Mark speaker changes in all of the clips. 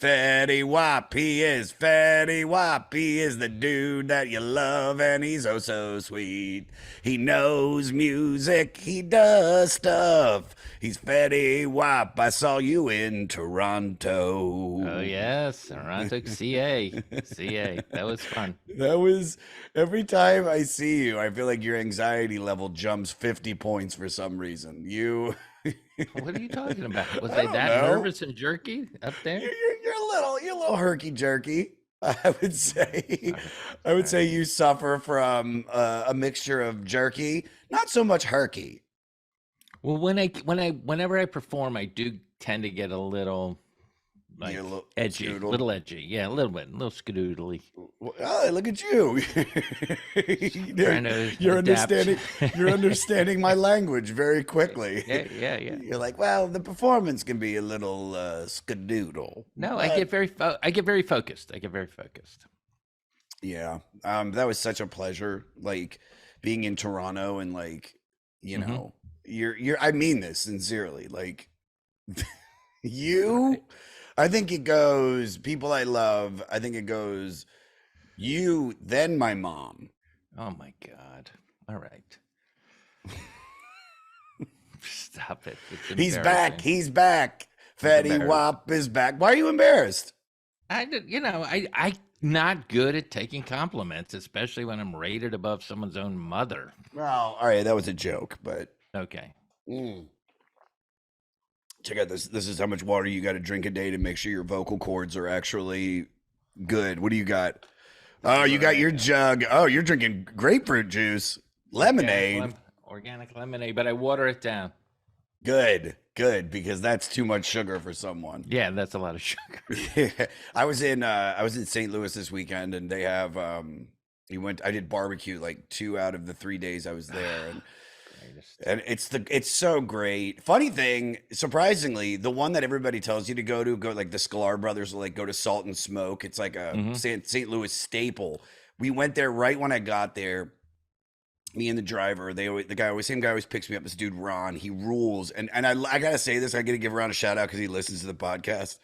Speaker 1: Fetty Wap, he is Fetty Wap. He is the dude that you love, and he's oh so sweet. He knows music, he does stuff. He's Fetty Wap. I saw you in
Speaker 2: Oh
Speaker 1: Toronto.
Speaker 2: yes, Toronto, CA. That was fun.
Speaker 1: That was every time I see you, I feel like your anxiety level jumps 50 points for some reason. You,
Speaker 2: What are you talking about? Was
Speaker 1: I
Speaker 2: I
Speaker 1: don't
Speaker 2: that
Speaker 1: know.
Speaker 2: nervous and jerky up there?
Speaker 1: You're a little herky jerky. I would say,
Speaker 2: Sorry,
Speaker 1: I would say
Speaker 2: sorry.
Speaker 1: you suffer from a mixture of jerky, not so much herky.
Speaker 2: Well, whenever I perform, I do tend to get a little
Speaker 1: You're a
Speaker 2: like
Speaker 1: little
Speaker 2: edgy,
Speaker 1: scoodle.
Speaker 2: little edgy. Yeah, a little bit, a little skadoodly.
Speaker 1: Oh, look at you.
Speaker 2: Trying to
Speaker 1: You're
Speaker 2: adapt.
Speaker 1: understanding. You're understanding my language very quickly.
Speaker 2: Yeah.
Speaker 1: You're like, well, the performance can be a little skadoodle,
Speaker 2: No,
Speaker 1: but
Speaker 2: I get very focused. I get very focused.
Speaker 1: yeah, that was such a pleasure. Like being in Toronto and like, you
Speaker 2: Hmm.
Speaker 1: know, you're. I mean this sincerely. Like
Speaker 2: Right.
Speaker 1: you, I think it goes. People I love. I think it goes. You, then my mom.
Speaker 2: Oh my God. All right. Stop it. It's
Speaker 1: He's back.
Speaker 2: embarrassing.
Speaker 1: He's back.
Speaker 2: It's
Speaker 1: Fatty
Speaker 2: embarrassing.
Speaker 1: Wap is back. Why are you embarrassed?
Speaker 2: I not good at taking compliments, especially when I'm rated above someone's own mother.
Speaker 1: Well, all right, that was a joke, but
Speaker 2: Okay.
Speaker 1: mm, check out this. This is how much water you got to drink a day to make sure your vocal cords are actually good. What do you got?
Speaker 2: This
Speaker 1: Oh,
Speaker 2: is
Speaker 1: you
Speaker 2: what
Speaker 1: got
Speaker 2: I
Speaker 1: your
Speaker 2: got.
Speaker 1: jug. Oh, you're drinking grapefruit juice, lemonade.
Speaker 2: Organic lemonade, but I water it down.
Speaker 1: Good, because that's too much sugar for someone.
Speaker 2: Yeah, that's a lot of sugar.
Speaker 1: Yeah. I was in St. Louis this weekend and they have you went I did barbecue like 2 out of the 3 days I was there
Speaker 2: Greatest.
Speaker 1: and it's so great. Funny thing, surprisingly, the one that everybody tells you to go like the Sklar brothers will like go to Salt and Smoke. It's like a
Speaker 2: Hmm.
Speaker 1: St. Louis staple. We went there right when I got there. Me and the driver, same guy always picks me up. This dude Ron, he rules, and I gotta say this, I gotta give Ron a shout out because he listens to the podcast.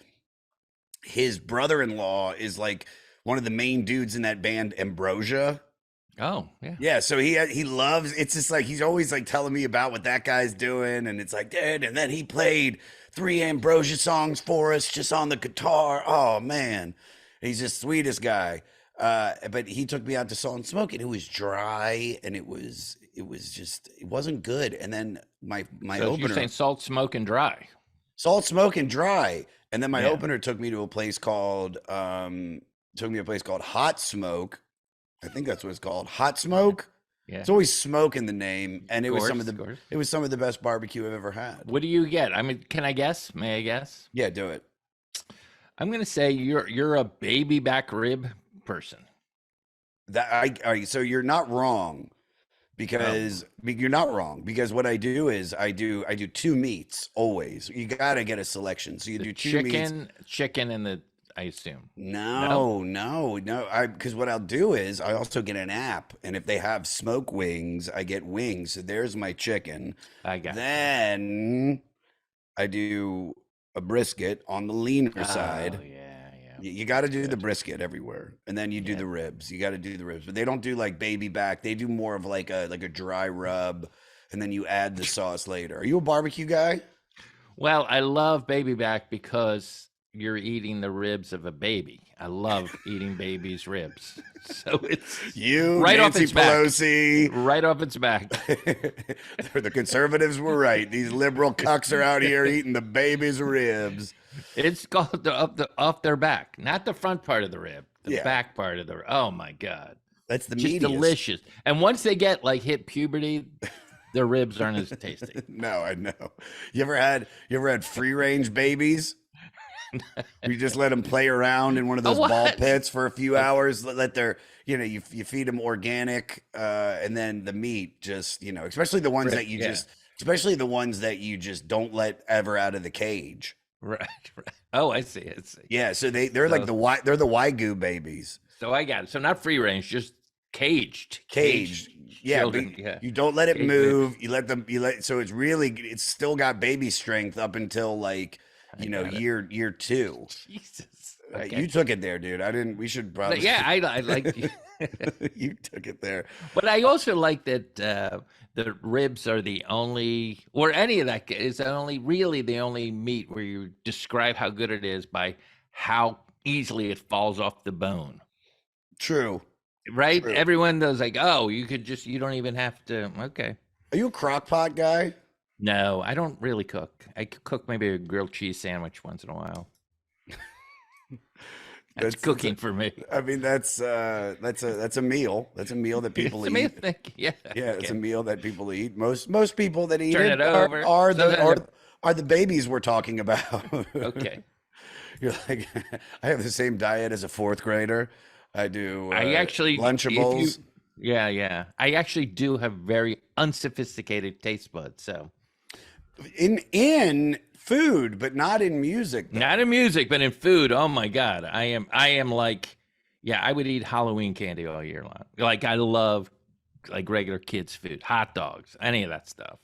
Speaker 1: His brother-in-law is like one of the main dudes in that band Ambrosia.
Speaker 2: Oh, yeah.
Speaker 1: Yeah, so he loves, it's just like he's always like telling me about what that guy's doing, and it's like, dude, and then he played 3 Ambrosia songs for us just on the guitar. Oh man, he's the sweetest guy. But he took me out to Salt and Smoke, and it was dry, and it wasn't good. And then my
Speaker 2: So you're saying
Speaker 1: opener,
Speaker 2: salt, smoke, and dry.
Speaker 1: Salt, Smoke, and Dry. And then my
Speaker 2: Yeah.
Speaker 1: opener took me to a place called Hot Smoke. I think that's what it's called. Hot Smoke.
Speaker 2: Yeah.
Speaker 1: It's always smoke in the name, and
Speaker 2: Of course, of course.
Speaker 1: it was some of the best barbecue I've ever had.
Speaker 2: What do you get? I mean, can I guess? May I guess?
Speaker 1: Yeah, do it.
Speaker 2: I'm gonna say you're a baby back rib person.
Speaker 1: So you're not wrong
Speaker 2: Oh,
Speaker 1: you're not wrong because what I do is I do two meats always. You got to get a selection. So you
Speaker 2: the
Speaker 1: do two meats.
Speaker 2: chicken, and the I assume. No.
Speaker 1: No. I because what I'll do is I also get an app, and if they have smoke wings, I get wings. So there's my chicken.
Speaker 2: I got you.
Speaker 1: Then I do a brisket on the leaner
Speaker 2: Oh
Speaker 1: side.
Speaker 2: yeah.
Speaker 1: You got to do the
Speaker 2: Good.
Speaker 1: brisket everywhere, and then you do
Speaker 2: Yeah.
Speaker 1: the ribs. You got to do the ribs, but they don't do like baby back. They do more of like a dry rub, and then you add the sauce later. Are you a barbecue guy?
Speaker 2: Well, I love baby back because you're eating the ribs of a baby. I love eating babies' ribs. So it's
Speaker 1: You,
Speaker 2: right off
Speaker 1: Nancy
Speaker 2: its back.
Speaker 1: Pelosi.
Speaker 2: Right off its back.
Speaker 1: The conservatives were right. These liberal cucks are out here eating the baby's ribs.
Speaker 2: It's called off their back, not the front part of the rib, the
Speaker 1: Yeah,
Speaker 2: back part of the. Oh my God,
Speaker 1: that's the
Speaker 2: just
Speaker 1: meatiest.
Speaker 2: delicious. And once they get like hit puberty, their ribs aren't as tasty.
Speaker 1: No, I know. You ever had free range babies? You just let them play around in one of
Speaker 2: Oh,
Speaker 1: those ball
Speaker 2: what?
Speaker 1: pits for a few
Speaker 2: Okay.
Speaker 1: hours. Let their, you feed them organic, and then the meat just, especially the ones that
Speaker 2: Yeah.
Speaker 1: especially the ones that you just don't let ever out of the cage.
Speaker 2: Right. Right. Oh, I see. I see.
Speaker 1: Yeah, so they're like
Speaker 2: So
Speaker 1: they're the Wagyu babies.
Speaker 2: so I got it. So not free range, just
Speaker 1: Caged. Yeah, but
Speaker 2: children. Yeah.
Speaker 1: you don't let it
Speaker 2: Caged baby.
Speaker 1: move. So it's still got baby strength up until like,
Speaker 2: I got it.
Speaker 1: year two.
Speaker 2: Jesus. Okay.
Speaker 1: You took it there, dude. I didn't. We should probably.
Speaker 2: Yeah, I like.
Speaker 1: You took it there.
Speaker 2: But I also like that the ribs are the only, or any of that is really the only meat where you describe how good it is by how easily it falls off the bone.
Speaker 1: True.
Speaker 2: Right?
Speaker 1: True.
Speaker 2: Everyone does like, oh, you don't even have to. Okay.
Speaker 1: Are you a crock pot guy?
Speaker 2: No, I don't really cook. I cook maybe a grilled cheese sandwich once in a while. That's cooking for me.
Speaker 1: I mean, that's a meal. That's a meal that people
Speaker 2: It's
Speaker 1: eat.
Speaker 2: amazing. Yeah.
Speaker 1: Yeah, it's a meal that people eat. Most people that eat
Speaker 2: Turn it over.
Speaker 1: are the babies we're talking about.
Speaker 2: Okay.
Speaker 1: You're like, I have the same diet as a fourth grader. I do.
Speaker 2: I actually
Speaker 1: Lunchables.
Speaker 2: Yeah. I actually do have very unsophisticated taste buds. So
Speaker 1: in food, but not in music. Though.
Speaker 2: not in music, but in food. Oh my God. I am like, yeah, I would eat Halloween candy all year long. Like I love like regular kids' food, hot dogs, any of that stuff.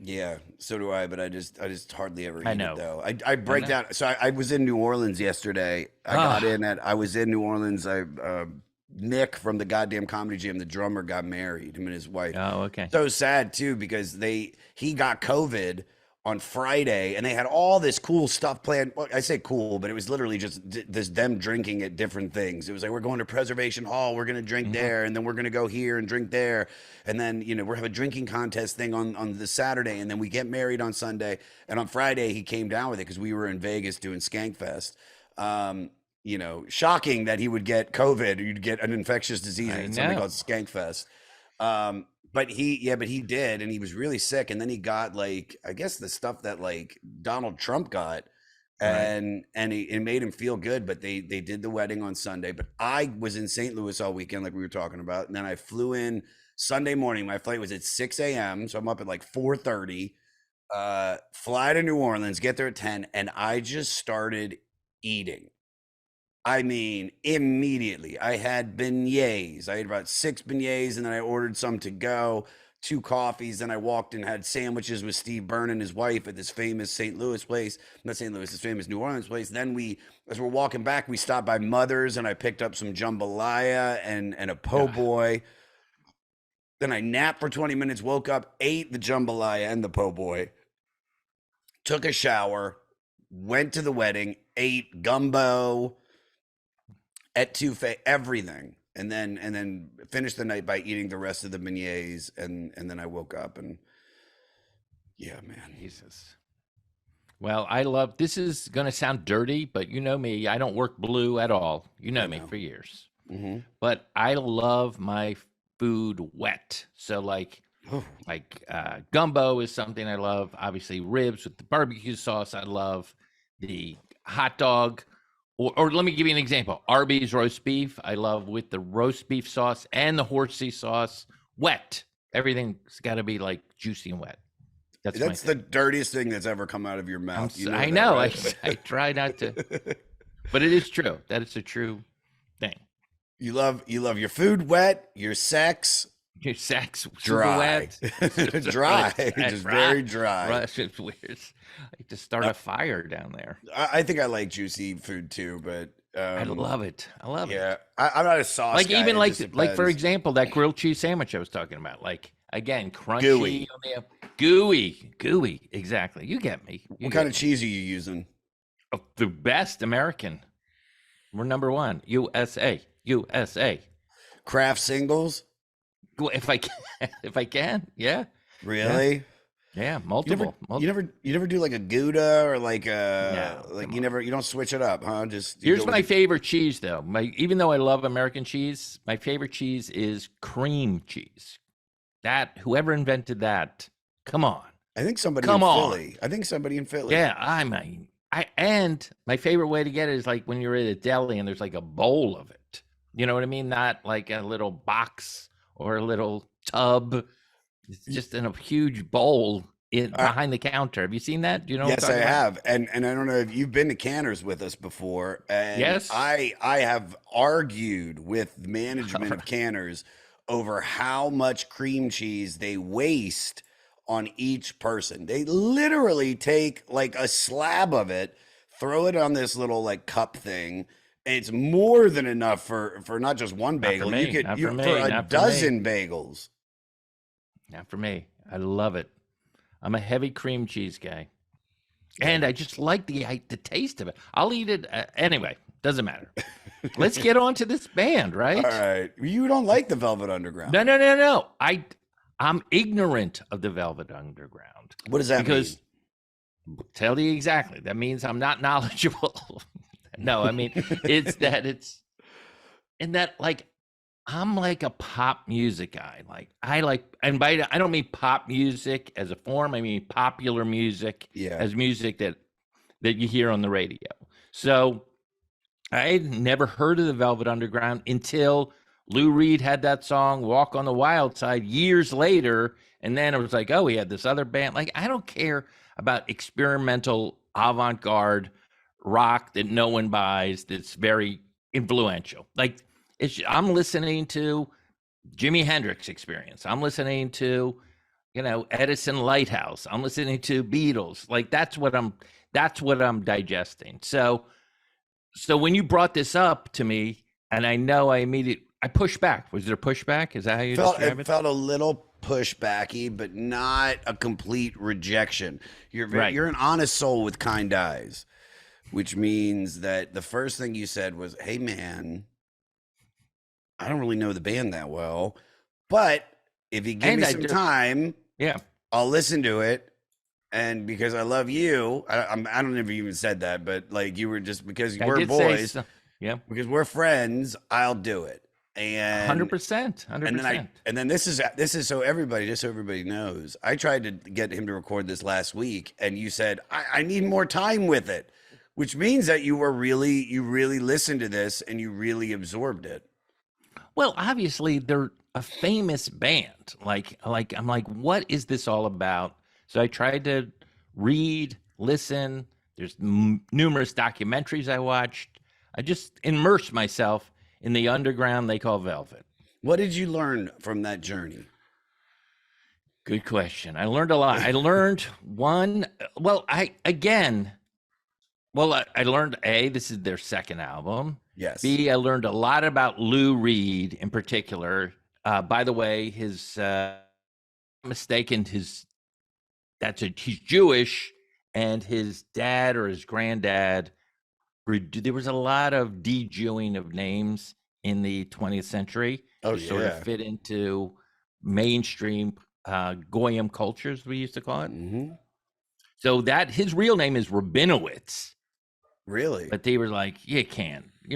Speaker 1: Yeah, so do I, but I just hardly ever eat it though. I break down. So I was in New Orleans yesterday. I was in New Orleans. Nick from the goddamn Comedy Jam, the drummer, got married. Him and his wife.
Speaker 2: Oh, okay.
Speaker 1: So sad too because he got COVID on Friday, and they had all this cool stuff planned. Well, I say cool, but it was literally just this them drinking at different things. It was like, we're going to Preservation Hall, we're going to drink there, and then we're going to go here and drink there. And then, we're having a drinking contest thing on the Saturday, and then we get married on Sunday. And on Friday, he came down with it because we were in Vegas doing Skankfest. Shocking that he would get COVID or you'd get an infectious disease at something called Skankfest. But he did, and he was really sick. And then he got like, I guess the stuff that like Donald Trump got, and it made him feel good. But they did the wedding on Sunday. But I was in St. Louis all weekend, like we were talking about, and then I flew in Sunday morning. My flight was at 6 a.m., so I'm up at like 4:30. Fly to New Orleans, get there at 10, and I just started eating. I mean, immediately. I had beignets. I had about 6 beignets, and then I ordered some to go, 2 coffees. Then I walked and had sandwiches with Steve Byrne and his wife at this famous St. Louis place. Not St. Louis, this famous New Orleans place. Then as we're walking back, we stopped by Mother's, and I picked up some jambalaya and a po' boy. Then I napped for 20 minutes, woke up, ate the jambalaya and the po' boy, took a shower, went to the wedding, ate gumbo, etouffee, everything, and then finished the night by eating the rest of the beignets, and then I woke up and yeah, man.
Speaker 2: Jesus. Well, this is going to sound dirty, but you know me, I don't work blue at all. You know me for years. Mm-hmm. But I love my food wet. So like gumbo is something I love. Obviously ribs with the barbecue sauce I love. The hot dog. Or let me give you an example. Arby's roast beef, I love with the roast beef sauce and the horsey sauce, wet. Everything's got to be like juicy and wet.
Speaker 1: That's the dirtiest thing that's ever come out of your mouth.
Speaker 2: I know. Right? I try not to, but it is true. That is a true thing.
Speaker 1: You love your food wet, your sex.
Speaker 2: Your sex
Speaker 1: dry,
Speaker 2: wet.
Speaker 1: dry, just very dry.
Speaker 2: It's weird. I just start a fire down there.
Speaker 1: I think I like juicy food too, but
Speaker 2: I love it.
Speaker 1: Yeah, I'm not a sauce
Speaker 2: like
Speaker 1: guy.
Speaker 2: Even like for example, that grilled cheese sandwich I was talking about. Like again, crunchy, gooey. Exactly. You get me.
Speaker 1: What kind of cheese are you using?
Speaker 2: Oh, the best American. We're number 1. USA.
Speaker 1: Kraft singles.
Speaker 2: If I can, yeah.
Speaker 1: Really?
Speaker 2: Yeah, multiple.
Speaker 1: You never do like a Gouda or like you don't switch it up, huh?
Speaker 2: Here's my favorite cheese though. Even though I love American cheese, my favorite cheese is cream cheese. That whoever invented that, come on.
Speaker 1: I think somebody in Philly. I think somebody in Philly.
Speaker 2: Yeah, and my favorite way to get it is like when you're at a deli and there's like a bowl of it. You know what I mean? Not like a little box or a little tub. It's just in a huge bowl behind the counter. Have you seen that? Do you know?
Speaker 1: Yes, I have. And I don't know if you've been to Canner's with us before. And
Speaker 2: yes.
Speaker 1: I have argued with the management of Canner's over how much cream cheese they waste on each person. They literally take like a slab of it, throw it on this little like cup thing, It's more than enough for not just one bagel.
Speaker 2: me,
Speaker 1: You could
Speaker 2: not
Speaker 1: you
Speaker 2: for me,
Speaker 1: for a
Speaker 2: not for me.
Speaker 1: dozen bagels.
Speaker 2: Not for me. I love it. I'm a heavy cream cheese guy, and I just like the taste of it. I'll eat it anyway. Doesn't matter. Let's get on to this band, right?
Speaker 1: All right. You don't like the Velvet Underground.
Speaker 2: No. I'm ignorant of the Velvet Underground.
Speaker 1: What does that mean?
Speaker 2: Tell you exactly. That means I'm not knowledgeable. No, I mean like I'm like a pop music guy. Like I don't mean pop music as a form. I mean popular music as music that you hear on the radio. So I'd never heard of the Velvet Underground until Lou Reed had that song "Walk on the Wild Side" years later, and then it was like, oh, he had this other band. Like I don't care about experimental avant-garde rock that no one buys. That's very influential. Like I'm listening to Jimi Hendrix Experience. I'm listening to, Edison Lighthouse. I'm listening to Beatles. Like that's what I'm digesting. So when you brought this up to me, and I know I pushed back. Was there pushback? Is that how you describe it?
Speaker 1: It felt a little pushbacky, but not a complete rejection. You're an honest soul with kind eyes, which means that the first thing you said was, "Hey, man, I don't really know the band that well, but if you give me some time, I'll listen to it. And because I love you, I don't know if you even said that, but like you were just because we're boys, because we're friends, I'll do it." And
Speaker 2: 100%.
Speaker 1: And then this is so everybody knows. I tried to get him to record this last week, and you said I need more time with it, which means that you really listened to this and you really absorbed it.
Speaker 2: Well, obviously they're a famous band. Like I'm like, what is this all about? So I tried to read, listen. There's numerous documentaries I watched. I just immersed myself in the underground they call Velvet.
Speaker 1: What did you learn from that journey?
Speaker 2: Good question. I learned a lot. I learned I learned this is their second album.
Speaker 1: Yes.
Speaker 2: B, I learned a lot about Lou Reed in particular. By the way, he's Jewish, and his dad or his granddad, there was a lot of de-Jewing of names in the 20th century to sort of fit into mainstream Goyim cultures, we used to call it.
Speaker 1: Mm-hmm.
Speaker 2: So that his real name is Rabinowitz.
Speaker 1: Really?
Speaker 2: But they were like, you're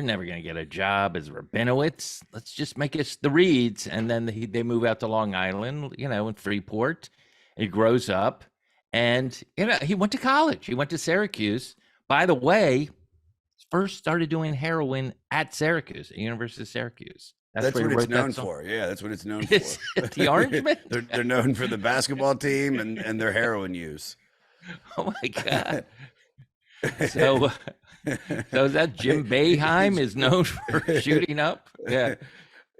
Speaker 2: never going to get a job as Rabinowitz. Let's just make it the Reeds. And then they move out to Long Island, in Freeport. He grows up, and he went to college. He went to Syracuse. By the way, first started doing heroin at Syracuse, at University of Syracuse.
Speaker 1: That's what it's known for. Yeah, that's what it's known for.
Speaker 2: The Orange Man?
Speaker 1: They're known for the basketball team and their heroin use.
Speaker 2: Oh my God. So is that Jim Boeheim is known for shooting up? Yeah.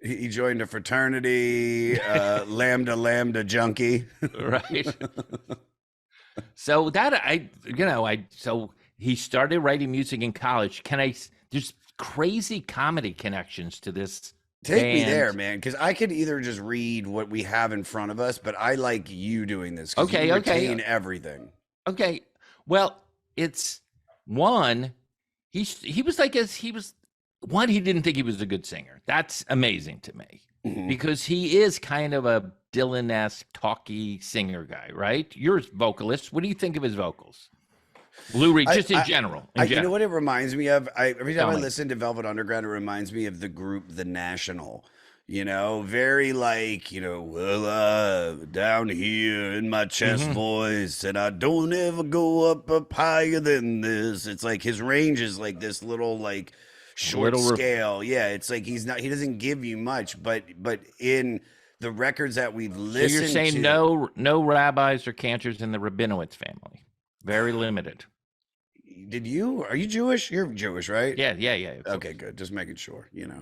Speaker 1: He joined a fraternity, Lambda junkie.
Speaker 2: Right. So so he started writing music in college. There's crazy comedy connections to this.
Speaker 1: Take me there, man, because I could either just read what we have in front of us, but I like you doing this.
Speaker 2: Okay,
Speaker 1: you retain everything.
Speaker 2: Okay. Well, it's one, he didn't think he was a good singer. That's amazing to me, because he is kind of a Dylan-esque talky singer guy, right? You're a vocalist. What do you think of his vocals? Lou Reed, just in general.
Speaker 1: You know what it reminds me of? Every time I listen to Velvet Underground, it reminds me of the group The National. Very like, down here in my chest voice, and I don't ever go up higher than this. It's like his range is like this little like short scale. Yeah, it's like he doesn't give you much, but in the records that we've listened to.
Speaker 2: So you're saying no rabbis or cantors in the Rabinowitz family. Very limited.
Speaker 1: Are you Jewish? You're Jewish, right?
Speaker 2: Yeah.
Speaker 1: Okay, good. Just making sure, dude,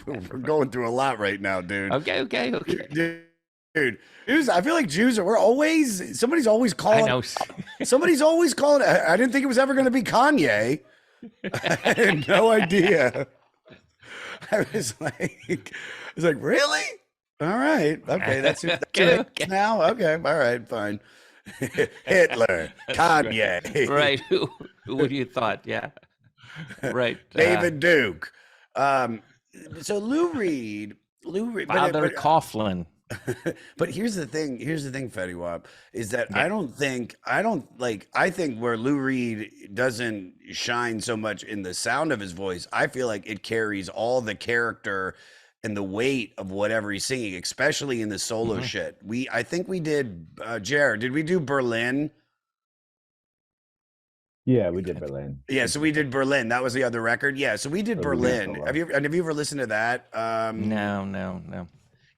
Speaker 1: we're going through a lot right now, dude.
Speaker 2: Okay.
Speaker 1: Dude, I feel like Jews somebody's always calling.
Speaker 2: I know.
Speaker 1: Somebody's always calling. I didn't think it was ever going to be Kanye. I had no idea. I was like, really? All right. Okay. That's who
Speaker 2: Okay,
Speaker 1: it is
Speaker 2: okay.
Speaker 1: now. Okay. All right. Fine. Hitler,
Speaker 2: Right,
Speaker 1: Kanye,
Speaker 2: right. Who would you thought? Yeah, right.
Speaker 1: David Duke. Um, so Lou Reed,
Speaker 2: Father Coughlin.
Speaker 1: but here's the thing. Here's the thing, Fetty Wap, is that
Speaker 2: Yeah.
Speaker 1: I think where Lou Reed doesn't shine so much in the sound of his voice, I feel like it carries all the character and the weight of whatever he's singing, especially in the solo
Speaker 2: Hmm.
Speaker 1: shit. I think we did, Jared, did we do Berlin?
Speaker 3: Yeah, we did Berlin.
Speaker 1: Yeah, so we did Berlin. That was the other record. Yeah, so we did
Speaker 3: That was a good
Speaker 1: Berlin.
Speaker 3: solo.
Speaker 1: Have you ever listened to that?
Speaker 2: No.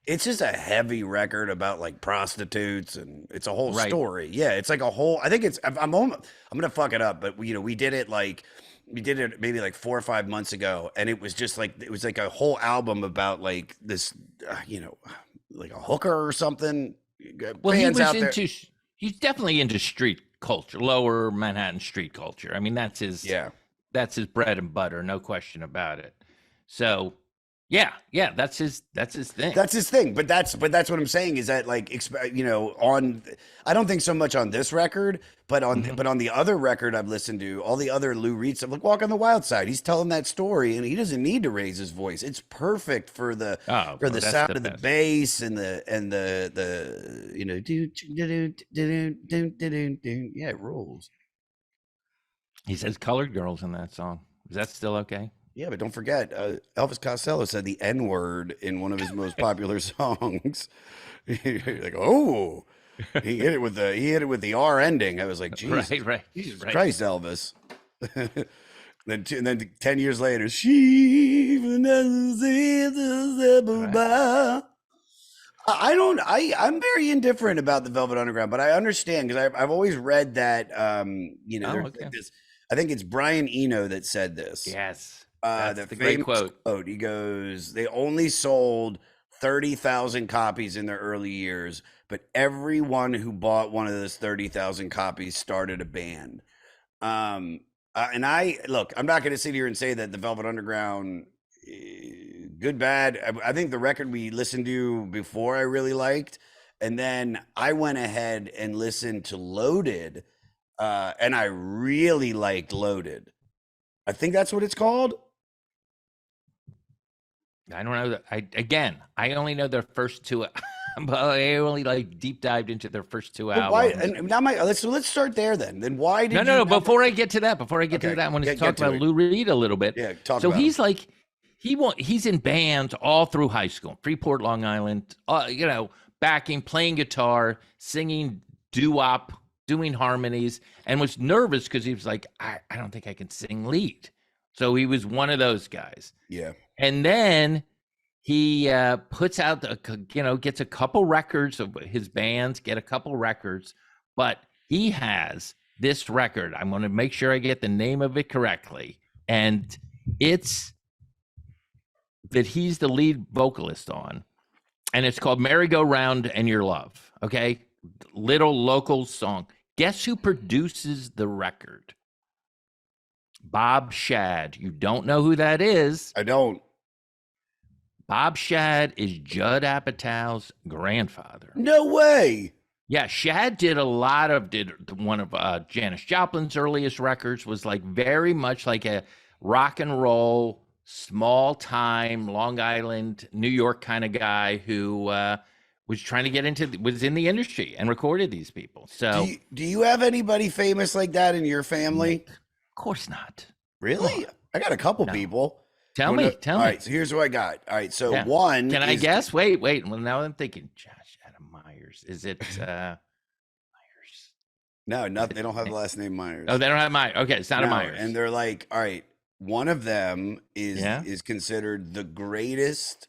Speaker 1: It's just a heavy record about like prostitutes, and it's a whole
Speaker 2: Right.
Speaker 1: story. Yeah, it's like a whole. I think it's. I'm gonna fuck it up, but we did it maybe like 4 or 5 months ago, and it was just like it was like a whole album about like this, like a hooker or something.
Speaker 2: Well, he
Speaker 1: Fans
Speaker 2: was
Speaker 1: out there.
Speaker 2: he's definitely into street culture, lower Manhattan street culture. I mean, that's his
Speaker 1: Yeah.
Speaker 2: bread and butter, no question about it. So, yeah, that's his thing.
Speaker 1: That's his thing, but that's what I'm saying is that like on I don't think so much on this record, but on the other record I've listened to, all the other Lou Reed stuff, like Walk on the Wild Side, he's telling that story and he doesn't need to raise his voice. It's perfect for the
Speaker 2: That's
Speaker 1: sound
Speaker 2: the
Speaker 1: of the
Speaker 2: best.
Speaker 1: bass and the yeah, it rules.
Speaker 2: He says colored girls in that song. Is that still okay?
Speaker 1: Yeah, but don't forget, Elvis Costello said the N word in one of his most popular songs. Like, oh, he hit it with the R ending. I was like, Jesus,
Speaker 2: Right.
Speaker 1: Jesus
Speaker 2: Right.
Speaker 1: Christ, Elvis. And then 10 years later, she. I'm very indifferent about the Velvet Underground, but I understand because I've always read that, there's
Speaker 2: okay.
Speaker 1: like this. I think it's Brian Eno that said this.
Speaker 2: Yes.
Speaker 1: The
Speaker 2: That's the great
Speaker 1: famous
Speaker 2: quote.
Speaker 1: He goes, they only sold 30,000 copies in their early years, but everyone who bought one of those 30,000 copies started a band. And I'm not going to sit here and say that the Velvet Underground, good, bad. I think the record we listened to before I really liked. And then I went ahead and listened to Loaded, and I really liked Loaded. I think that's what it's called.
Speaker 2: I don't know that. I only know their first two. But I only like deep dived into their first two
Speaker 1: But why?
Speaker 2: albums.
Speaker 1: And now let's start there then. Then why did
Speaker 2: No.
Speaker 1: you?
Speaker 2: Before I get to that, I want
Speaker 1: Okay,
Speaker 2: to
Speaker 1: get
Speaker 2: talk
Speaker 1: to
Speaker 2: about
Speaker 1: it.
Speaker 2: Lou Reed a little bit.
Speaker 1: Yeah, talk
Speaker 2: So
Speaker 1: about
Speaker 2: he's
Speaker 1: him.
Speaker 2: like, he's in bands all through high school, Freeport, Long Island. Backing, playing guitar, singing doo-wop, doing harmonies, and was nervous because he was like, I don't think I can sing lead. So he was one of those guys.
Speaker 1: Yeah.
Speaker 2: And then he puts out, gets a couple records of his bands, get a couple records, but he has this record. I'm going to make sure I get the name of it correctly. And it's that he's the lead vocalist on. And it's called Merry-Go-Round and Your Love. Okay. Little local song. Guess who produces the record? Bob Shad. You don't know who that is.
Speaker 1: I don't.
Speaker 2: Bob Shad is Judd Apatow's grandfather.
Speaker 1: No way.
Speaker 2: Yeah, Shad did one of Janis Joplin's earliest records, was like very much like a rock and roll, small time, Long Island, New York kind of guy who was trying to was in the industry and recorded these people. So
Speaker 1: Do you have anybody famous like that in your family?
Speaker 2: of course not.
Speaker 1: Really? I got a couple
Speaker 2: No.
Speaker 1: people.
Speaker 2: Tell
Speaker 1: You
Speaker 2: me.
Speaker 1: wanna-
Speaker 2: Tell
Speaker 1: All
Speaker 2: me.
Speaker 1: right, so here's what I got. All right, so
Speaker 2: Yeah.
Speaker 1: one.
Speaker 2: Can I
Speaker 1: is-
Speaker 2: guess? Wait. Well, now I'm thinking Josh Adam Myers. Is it Myers?
Speaker 1: No, they don't have the last name Myers.
Speaker 2: Oh, they don't have Myers. Okay, it's not a
Speaker 1: No,
Speaker 2: Myers.
Speaker 1: and they're like, all right, one of them is
Speaker 2: Yeah?
Speaker 1: is considered the greatest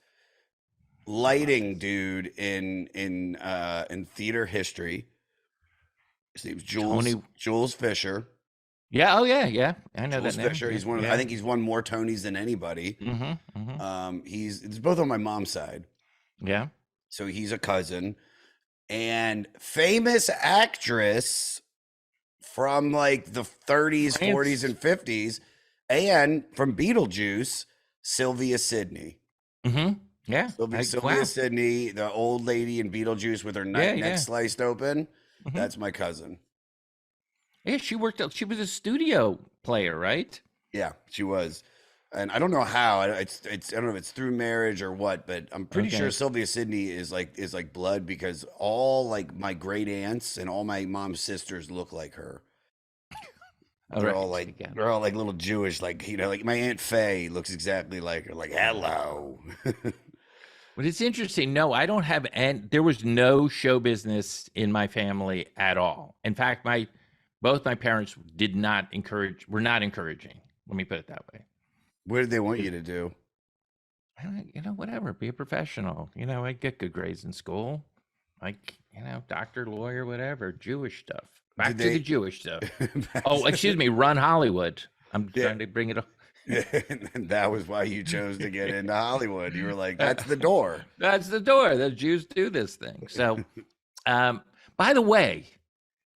Speaker 1: lighting dude in theater history. His name's Jules Fisher.
Speaker 2: Yeah. Oh, yeah. I know
Speaker 1: Jules
Speaker 2: that name.
Speaker 1: Fisher. He's
Speaker 2: Yeah.
Speaker 1: I think he's won more Tonys than anybody. It's both on my mom's side.
Speaker 2: Yeah.
Speaker 1: So he's a cousin. And famous actress from like the 30s, 40s, and 50s, And from Beetlejuice, Sylvia Sidney.
Speaker 2: Mm-hmm. Yeah.
Speaker 1: Sylvia
Speaker 2: Wow.
Speaker 1: Sidney, the old lady in Beetlejuice with her
Speaker 2: Yeah.
Speaker 1: neck
Speaker 2: Yeah.
Speaker 1: sliced open.
Speaker 2: Mm-hmm.
Speaker 1: That's my cousin.
Speaker 2: Yeah. She worked. She was a studio player, right?
Speaker 1: Yeah, she was. And I don't know how. It's I don't know if it's through marriage or what, but I'm pretty sure
Speaker 2: Okay.
Speaker 1: Sylvia Sidney is like blood because all like my great aunts and all my mom's sisters look like her.
Speaker 2: All
Speaker 1: They're all
Speaker 2: right.
Speaker 1: like
Speaker 2: Again.
Speaker 1: they're all like little Jewish, like like my Aunt Faye looks exactly like her. Like hello.
Speaker 2: But it's interesting. No, I don't have, and there was no show business in my family at all. In fact, both my parents were not encouraging. Let me put it that way.
Speaker 1: What did they want you to do?
Speaker 2: Whatever, be a professional. I get good grades in school, like, doctor, lawyer, whatever, Jewish stuff.
Speaker 1: Did
Speaker 2: Back to the
Speaker 1: they?
Speaker 2: Jewish stuff. Oh, excuse me, run Hollywood. I'm
Speaker 1: Yeah.
Speaker 2: trying to bring it up.
Speaker 1: And that was why you chose to get into Hollywood. You were like, that's the door.
Speaker 2: That's the door. The Jews do this thing. So, by the way,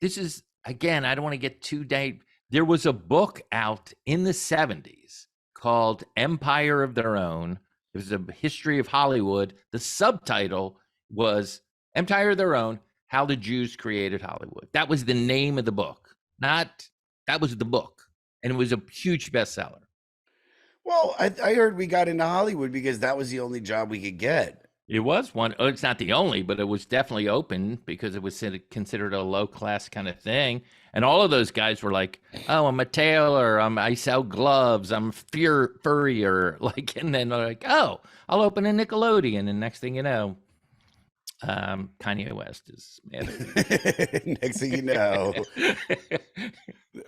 Speaker 2: this is, again, I don't want to get too deep. There was a book out in the 70s called Empire of Their Own. It was a history of Hollywood. The subtitle was Empire of Their Own, How the Jews Created Hollywood. That was the name of the book. That was the book. And it was a huge bestseller.
Speaker 1: Well, I heard we got into Hollywood because that was the only job we could get.
Speaker 2: It was one. It's not the only, but it was definitely open because it was considered a low class kind of thing. And all of those guys were like, "Oh, I'm a tailor. I sell gloves. I'm a furrier." Like, and then they're like, "Oh, I'll open a Nickelodeon." And next thing you know, Kanye West is mad at me.
Speaker 1: Next thing you know,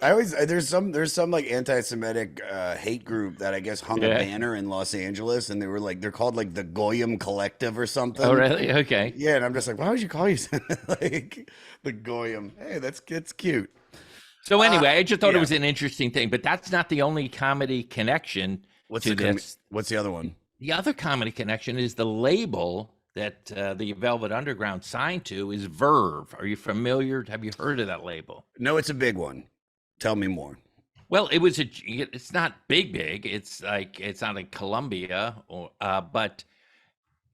Speaker 1: there's some like anti-Semitic hate group that I guess hung a
Speaker 2: Yeah.
Speaker 1: banner in Los Angeles, and they're called like the Goyim Collective or something.
Speaker 2: Oh, really? Okay.
Speaker 1: Yeah, and I'm just like, why would you call yourself like the Goyim? Hey, that's cute.
Speaker 2: So anyway, I just thought it
Speaker 1: yeah.
Speaker 2: was an interesting thing, but that's not the only comedy connection to this.
Speaker 1: What's the other one?
Speaker 2: The other comedy connection is the label that the Velvet Underground signed to is Verve. Are you familiar? Have you heard of that label?
Speaker 1: No, it's a big one. Tell me more.
Speaker 2: Well, it's not big. It's like, it's not in Columbia, but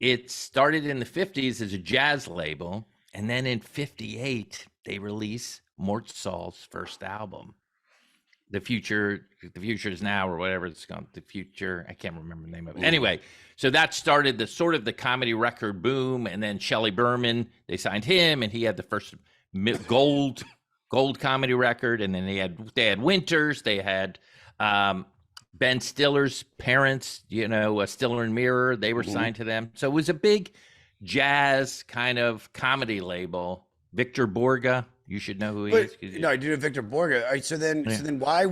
Speaker 2: it started in the 50s as a jazz label. And then in 58, they release Mort Saul's first album, The Future is Now, or whatever it's called. The Future, I can't remember the name of it. Anyway, so that started the sort of the comedy record boom. And then Shelley Berman, they signed him, and he had the first gold comedy record. And then they had Winters, they had Ben Stiller's parents, Stiller and Mirror, they were signed to them. So it was a big jazz kind of comedy label. Victor Borga, you should know who he is.
Speaker 1: No, I do know Victor Borga. All right, so then why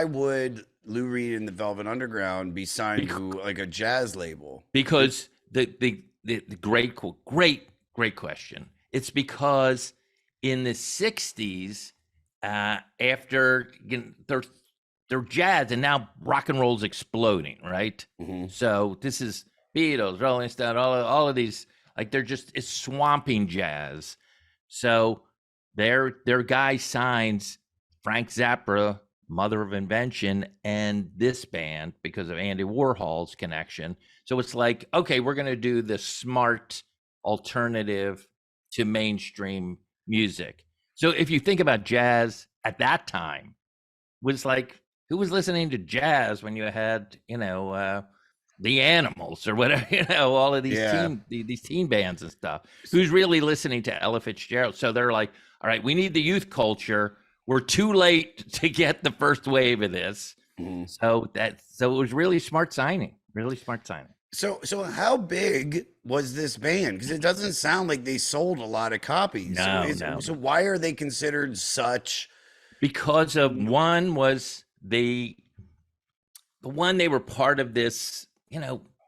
Speaker 1: would Lou Reed and the Velvet Underground be signed to like a jazz label?
Speaker 2: Because the great question. It's because in the 60s, after they're jazz, and now rock and roll's exploding, right? So this is Beatles, Rolling Stone, all of these, like, it's swamping jazz. So their guy signs Frank Zappa, Mother of Invention, and this band because of Andy Warhol's connection. So it's like, okay, we're going to do the smart alternative to mainstream music. So if you think about jazz at that time, was like, who was listening to jazz when you had, the Animals or whatever, all of these teen bands and stuff? Who's really listening to Ella Fitzgerald? So they're like, all right, we need the youth culture. We're too late to get the first wave of this. So it was really smart signing.
Speaker 1: So how big was this band? Because it doesn't sound like they sold a lot of copies.
Speaker 2: No.
Speaker 1: So why are they considered such?
Speaker 2: Because of one was the one, they were part of this,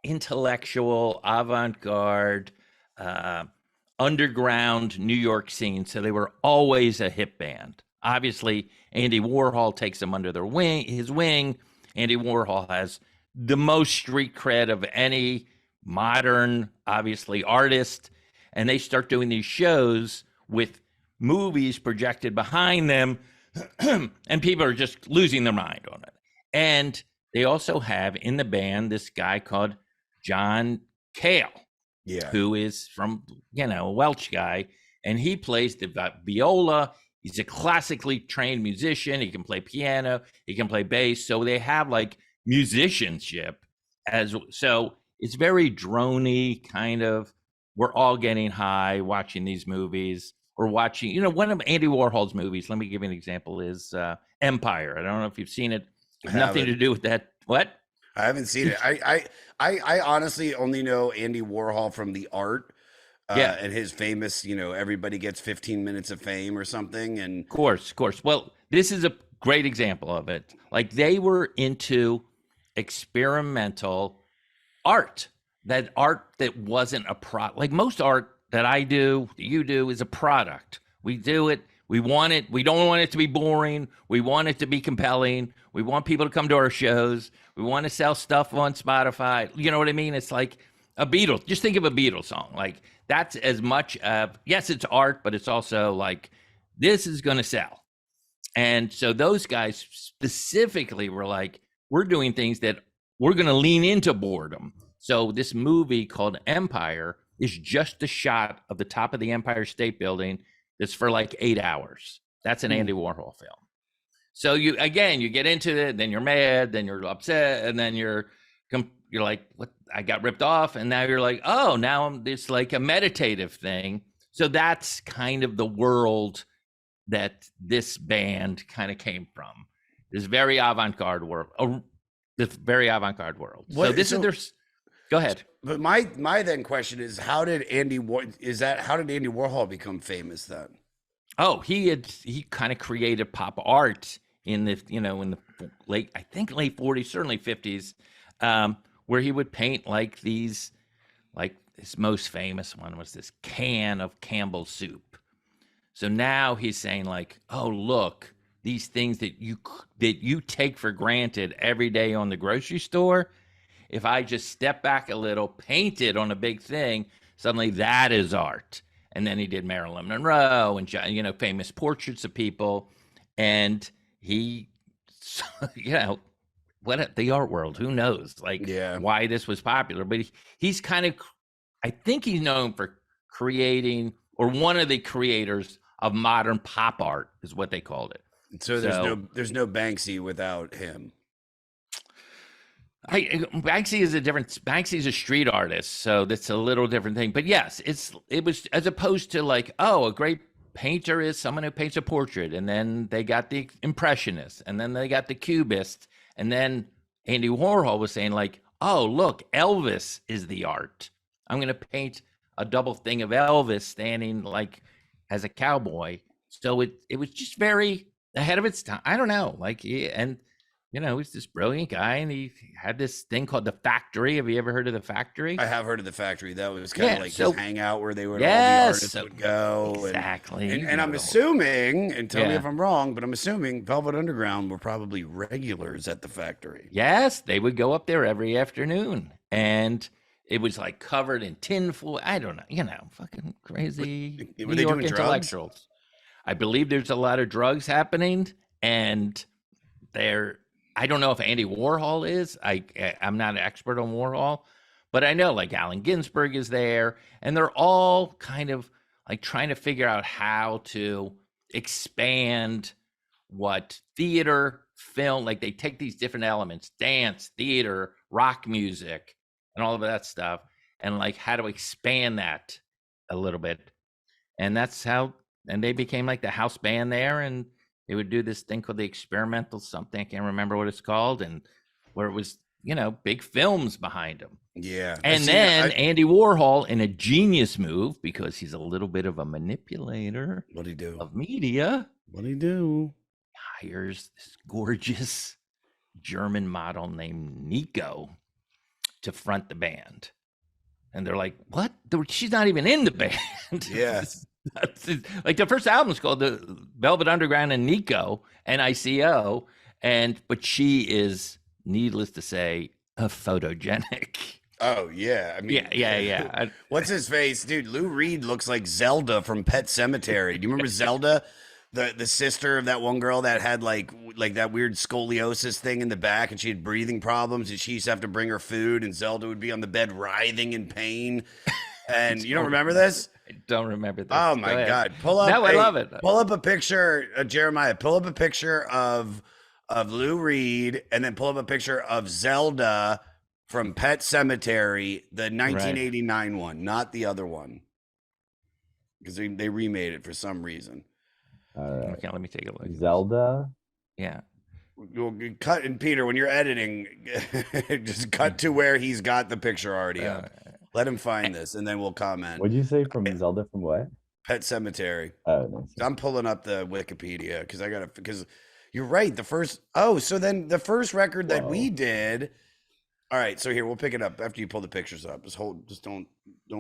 Speaker 2: intellectual, avant-garde, underground New York scene. So they were always a hip band. Obviously, Andy Warhol takes them under his wing. Andy Warhol has the most street cred of any modern, obviously, artist. And they start doing these shows with movies projected behind them, and people are just losing their mind on it. And they also have in the band this guy called John Cale,
Speaker 1: Yeah.
Speaker 2: who is from, a Welsh guy, and he plays the viola. He's a classically trained musician. He can play piano. He can play bass. So they have like musicianship so it's very droney kind of. We're all getting high watching these movies or watching, one of Andy Warhol's movies. Let me give you an example is Empire. I don't know if you've seen it. Nothing to do with that. What?
Speaker 1: I haven't seen it. I honestly only know Andy Warhol from the art. And his famous, everybody gets 15 minutes of fame or something. And
Speaker 2: of course. Well, this is a great example of it. Like they were into experimental art that wasn't a product. Like most art that I do, that you do, is a product. We do it. We want it. We don't want it to be boring. We want it to be compelling. We want people to come to our shows. We want to sell stuff on Spotify. You know what I mean? It's like a Beatles. Just think of a Beatles song. Like that's as much of, yes, it's art, but it's also like, this is going to sell. And so those guys specifically were like, we're doing things that we're going to lean into boredom. So this movie called Empire is just a shot of the top of the Empire State Building. That's for like 8 hours. That's an Andy Warhol film. So you get into it, then you're mad, then you're upset, and then you're like, what? I got ripped off, and now you're like, oh, now it's like a meditative thing. So that's kind of the world that this band kind of came from. This very avant-garde world. This very avant-garde world. Go ahead.
Speaker 1: But my then question is, how did Andy Warhol become famous then?
Speaker 2: Oh, he kind of created pop art in the late 40s, certainly 50s, where he would paint like these, like his most famous one was this can of Campbell's soup. So now he's saying like, oh, look, these things that you take for granted every day on the grocery store. If I just step back a little, paint it on a big thing, suddenly that is art. And then he did Marilyn Monroe and, famous portraits of people. And he, the art world, who knows, why this was popular. But he's kind of, I think he's known for creating, or one of the creators of modern pop art is what they called it.
Speaker 1: So there's no Banksy without him.
Speaker 2: Banksy's a street artist, so that's a little different thing. But yes, it was, as opposed to like, oh, a great painter is someone who paints a portrait, and then they got the Impressionists, and then they got the Cubists, and then Andy Warhol was saying like, oh, look, Elvis is the art. I'm going to paint a double thing of Elvis standing like as a cowboy. So it was just very ahead of its time. I don't know, he's this brilliant guy, and he had this thing called The Factory. Have you ever heard of The Factory?
Speaker 1: I have heard of The Factory. That was kind of like his hangout where all the artists would go.
Speaker 2: Exactly.
Speaker 1: And I'm assuming, and tell me if I'm wrong, but I'm assuming Velvet Underground were probably regulars at The Factory.
Speaker 2: Yes, they would go up there every afternoon. And it was like covered in tinfoil. I don't know, fucking crazy
Speaker 1: Were
Speaker 2: New
Speaker 1: they
Speaker 2: York
Speaker 1: doing
Speaker 2: intellectuals.
Speaker 1: drugs?
Speaker 2: I believe there's a lot of drugs happening, and I don't know if Andy Warhol is. I'm not an expert on Warhol, but I know like Allen Ginsberg is there, and they're all kind of like trying to figure out how to expand what theater, film, like they take these different elements, dance, theater, rock music, and all of that stuff, and like how to expand that a little bit. And that's how, and they became like the house band there, and they would do this thing called the experimental something. I can't remember what it's called, and where it was, big films behind them.
Speaker 1: Yeah.
Speaker 2: And then Andy Warhol, in a genius move, because he's a little bit of a manipulator
Speaker 1: What'd he do?
Speaker 2: of media,
Speaker 1: What'd he do?
Speaker 2: hires this gorgeous German model named Nico to front the band. And they're like, what? She's not even in the band.
Speaker 1: Yeah.
Speaker 2: Like the first album is called The Velvet Underground and Nico, Nico, but she is, needless to say, a photogenic.
Speaker 1: Oh yeah, I mean,
Speaker 2: yeah.
Speaker 1: What's his face, dude? Lou Reed looks like Zelda from Pet Cemetery. Do you remember Zelda? the sister of that one girl that had like that weird scoliosis thing in the back, and she had breathing problems, and she used to have to bring her food, and Zelda would be on the bed writhing in pain. And you don't remember this?
Speaker 2: I don't remember this.
Speaker 1: Oh my God! Pull up.
Speaker 2: No, I love it.
Speaker 1: Pull up a picture, Jeremiah. Pull up a picture of Lou Reed, and then pull up a picture of Zelda from Pet Sematary, the 1989 one, not the other one, because they remade it for some reason.
Speaker 3: All right.
Speaker 2: Okay, let me take a look.
Speaker 3: Zelda.
Speaker 2: Yeah.
Speaker 1: We'll cut, and Peter, when you're editing, just cut to where he's got the picture already up. Let him find this, and then we'll comment.
Speaker 3: What'd you say from Zelda? From what?
Speaker 1: Pet Sematary.
Speaker 3: Oh, nice.
Speaker 1: I'm pulling up the Wikipedia because you're right. So then the first record that we did. All right, so here we'll pick it up after you pull the pictures up. Just don't.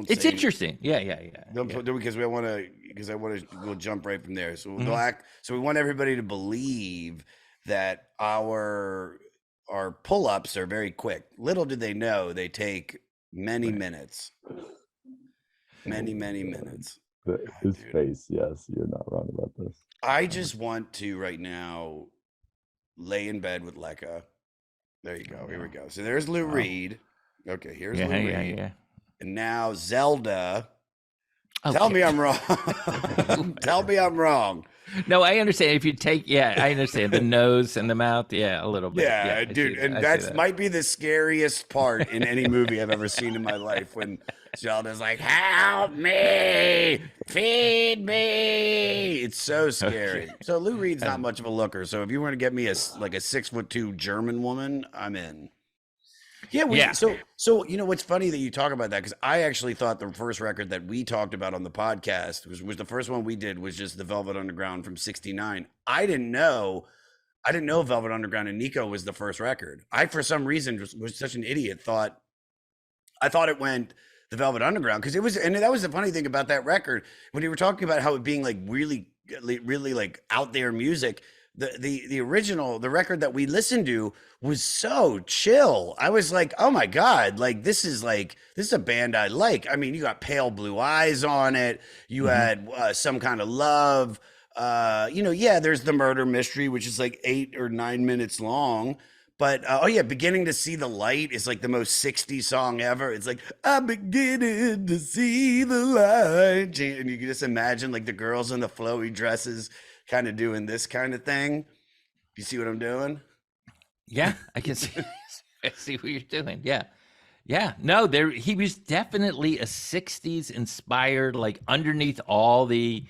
Speaker 2: It's interesting. Yeah.
Speaker 1: Because we'll jump right from there. So So we want everybody to believe that our pull-ups are very quick. Little do they know they take many minutes. Many minutes.
Speaker 3: His face. Yes, you're not wrong about this.
Speaker 1: I just want to right now lay in bed with Lekka. There you go. Here we go. So there's Lou Reed. Okay, here's Lou Reed.
Speaker 2: Yeah.
Speaker 1: And now Zelda.
Speaker 2: Okay.
Speaker 1: Tell me I'm wrong. Tell me I'm wrong.
Speaker 2: No, I understand. If you take, I understand the nose and the mouth. Yeah, a little bit.
Speaker 1: Yeah, dude. And that might be the scariest part in any movie I've ever seen in my life, when Zelda's like, help me, feed me. It's so scary. Okay. So Lou Reed's not much of a looker. So if you want to get me a 6'2" German woman, I'm in. Yeah. So you know what's funny that you talk about that, because I actually thought the first record that we talked about on the podcast was the first one we did was just the Velvet Underground from '69. I didn't know Velvet Underground and Nico was the first record. I, for some reason, was such an idiot. I thought it went the Velvet Underground, because it was, and that was the funny thing about that record when you were talking about how it being like really like out there music. The original, the record that we listened to was so chill. I was like, oh my God, like this is a band I like. I mean, you got Pale Blue Eyes on it. You had Some Kind of Love. There's the Murder Mystery, which is like 8 or 9 minutes long. But Beginning to See the Light is like the most 60s song ever. It's like, I'm beginning to see the light. And you can just imagine like the girls in the flowy dresses kind of doing this kind of thing. You see what I'm doing?
Speaker 2: Yeah, I can see. I see what you're doing. Yeah. No, he was definitely a '60s inspired, like underneath all the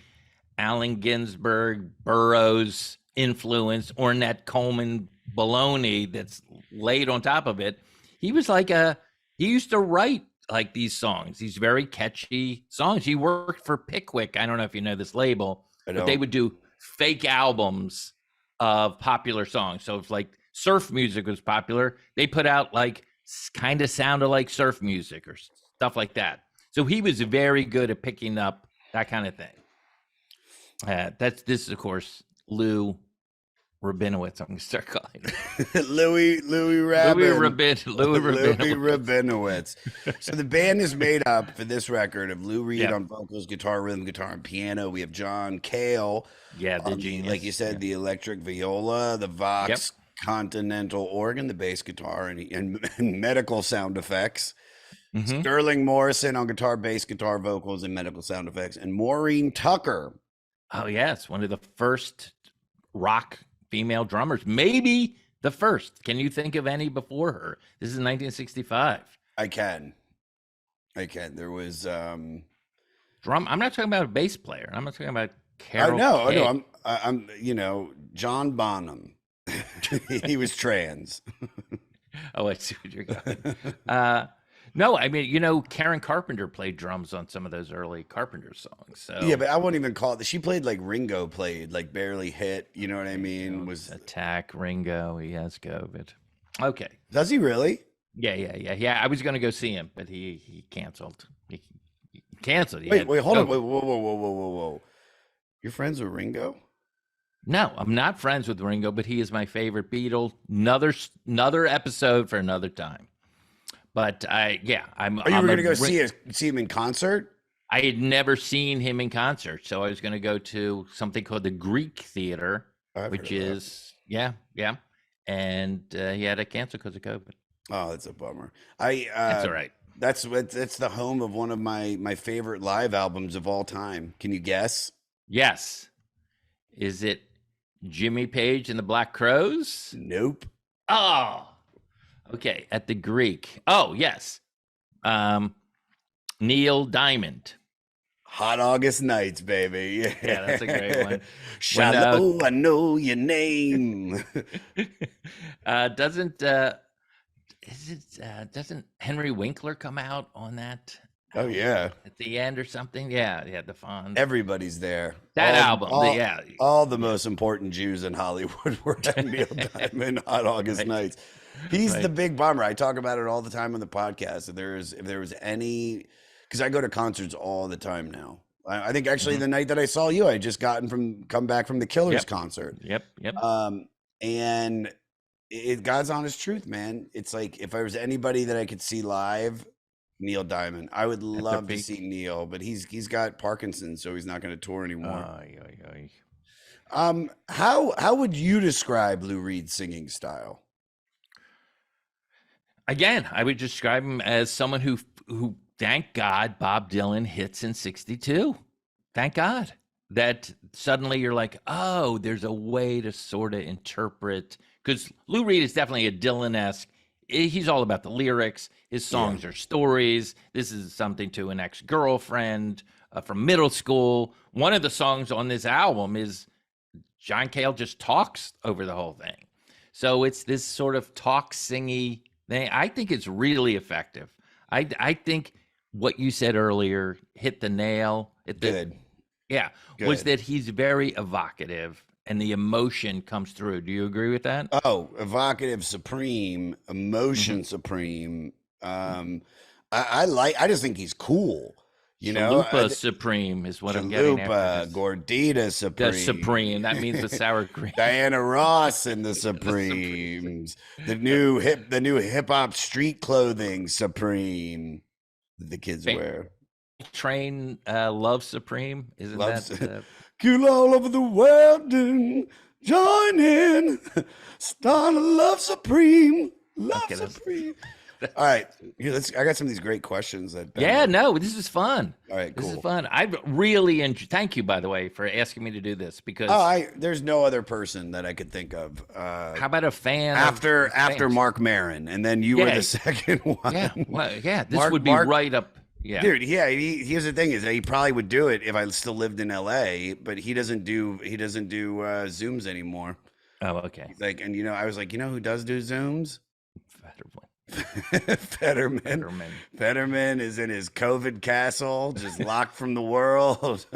Speaker 2: Allen Ginsberg, Burroughs influence, Ornette Coleman baloney that's laid on top of it. He was like he used to write like these songs, these very catchy songs. He worked for Pickwick. I don't know if you know this label, but they would do fake albums of popular songs. So if like surf music was popular, they put out like kind of sounded like surf music or stuff like that. So he was very good at picking up that kind of thing. This is of course Lou Rabinowitz. I'm gonna start calling him
Speaker 1: Louis Rabinowitz. So the band is made up for this record of Lou Reed on vocals, guitar, rhythm guitar, and piano. We have John Cale,
Speaker 2: the genius,
Speaker 1: like you said, the electric viola, the Vox Continental organ, the bass guitar, and medical sound effects. Sterling Morrison on guitar, bass guitar, vocals, and medical sound effects, and Maureen Tucker.
Speaker 2: Oh yes, one of the first rock female drummers, maybe the first. Can you think of any before her? This is 1965.
Speaker 1: I can. There was
Speaker 2: I'm not talking about a bass player. I'm not talking about Carol.
Speaker 1: No. I'm John Bonham. He was trans.
Speaker 2: Oh, I see what you're going. No, I mean, Karen Carpenter played drums on some of those early Carpenter songs. So
Speaker 1: yeah, but I won't even call it. She played like Ringo played, like Barely Hit. You know what I mean? Was
Speaker 2: Attack Ringo? He has COVID. Okay.
Speaker 1: Does he really?
Speaker 2: Yeah. I was going to go see him, but he canceled. He canceled.
Speaker 1: Wait, hold on. Whoa. You're friends with Ringo?
Speaker 2: No, I'm not friends with Ringo, but he is my favorite Beatle. Another episode for another time. But I'm.
Speaker 1: Are you going to go see him in concert?
Speaker 2: I had never seen him in concert, so I was going to go to something called the Greek Theater,
Speaker 1: I've
Speaker 2: which
Speaker 1: heard of that.
Speaker 2: is yeah, and he had to cancel because of COVID.
Speaker 1: Oh, that's a bummer.
Speaker 2: That's all right.
Speaker 1: That's the home of one of my favorite live albums of all time. Can you guess?
Speaker 2: Yes, is it Jimmy Page and the Black Crowes?
Speaker 1: Nope.
Speaker 2: Oh, okay. At the Greek. Oh, yes. Neil Diamond.
Speaker 1: Hot August Nights, baby.
Speaker 2: Yeah, that's a great one. When,
Speaker 1: Shallow, I know your name.
Speaker 2: doesn't doesn't Henry Winkler come out on that?
Speaker 1: Oh yeah,
Speaker 2: At the end or something? Yeah, the Fonz.
Speaker 1: everybody's there.
Speaker 2: That album,
Speaker 1: all the most important Jews in Hollywood were at Neil Diamond, Hot August
Speaker 2: Right.
Speaker 1: Nights. He's
Speaker 2: Right.
Speaker 1: the big bummer. I talk about it all the time on the podcast. If there was any, because I go to concerts all the time now. I think actually the night that I saw you, I had just come back from the Killers
Speaker 2: Yep.
Speaker 1: concert.
Speaker 2: Yep.
Speaker 1: And God's honest truth, man. It's like if there was anybody that I could see live, Neil Diamond. I would love to
Speaker 2: peak.
Speaker 1: see Neil, but he's got Parkinson's, so he's not going to tour anymore.
Speaker 2: Oy, oy, oy.
Speaker 1: How would you describe Lou Reed's singing style?
Speaker 2: Again, I would describe him as someone who thank God Bob Dylan hits in 62. Thank God that suddenly you're like, oh, there's a way to sort of interpret, because Lou Reed is definitely a Dylan-esque. He's all about the lyrics. His songs are stories. This is something to an ex-girlfriend from middle school. One of the songs on this album is John Cale just talks over the whole thing. So it's this sort of talk singy thing. I think it's really effective. I think what you said earlier hit the nail.
Speaker 1: Good.
Speaker 2: Yeah,
Speaker 1: Good.
Speaker 2: was that he's very evocative and the emotion comes through. Do you agree with that?
Speaker 1: Oh, evocative supreme, emotion supreme. I just think he's cool. You know,
Speaker 2: Chalupa Supreme is what I'm getting
Speaker 1: Chalupa,
Speaker 2: after this.
Speaker 1: Gordita Supreme.
Speaker 2: The Supreme. That means the sour cream.
Speaker 1: Diana Ross and the Supremes. the new hip hop street clothing Supreme that the kids wear.
Speaker 2: Train Love Supreme. Isn't that?
Speaker 1: Cool all over the world and join in. Start a love supreme. Love
Speaker 2: Okay,
Speaker 1: supreme. All right. Here, I got some of these great questions that
Speaker 2: Yeah, no, this is fun.
Speaker 1: All right, cool.
Speaker 2: This is fun. I really enjoy. Thank you, by the way, for asking me to do this because.
Speaker 1: There's no other person that I could think of.
Speaker 2: How about a fan
Speaker 1: after
Speaker 2: fans?
Speaker 1: Mark Maron, and then you were the second one.
Speaker 2: Yeah, well, yeah. This would be right up. Yeah,
Speaker 1: dude. Yeah. Here's the thing: is that he probably would do it if I still lived in L.A. But he doesn't do Zooms anymore.
Speaker 2: Oh, okay.
Speaker 1: He's like, and I was like, who does do Zooms?
Speaker 2: Federman.
Speaker 1: Federman is in his COVID castle, just locked from the world.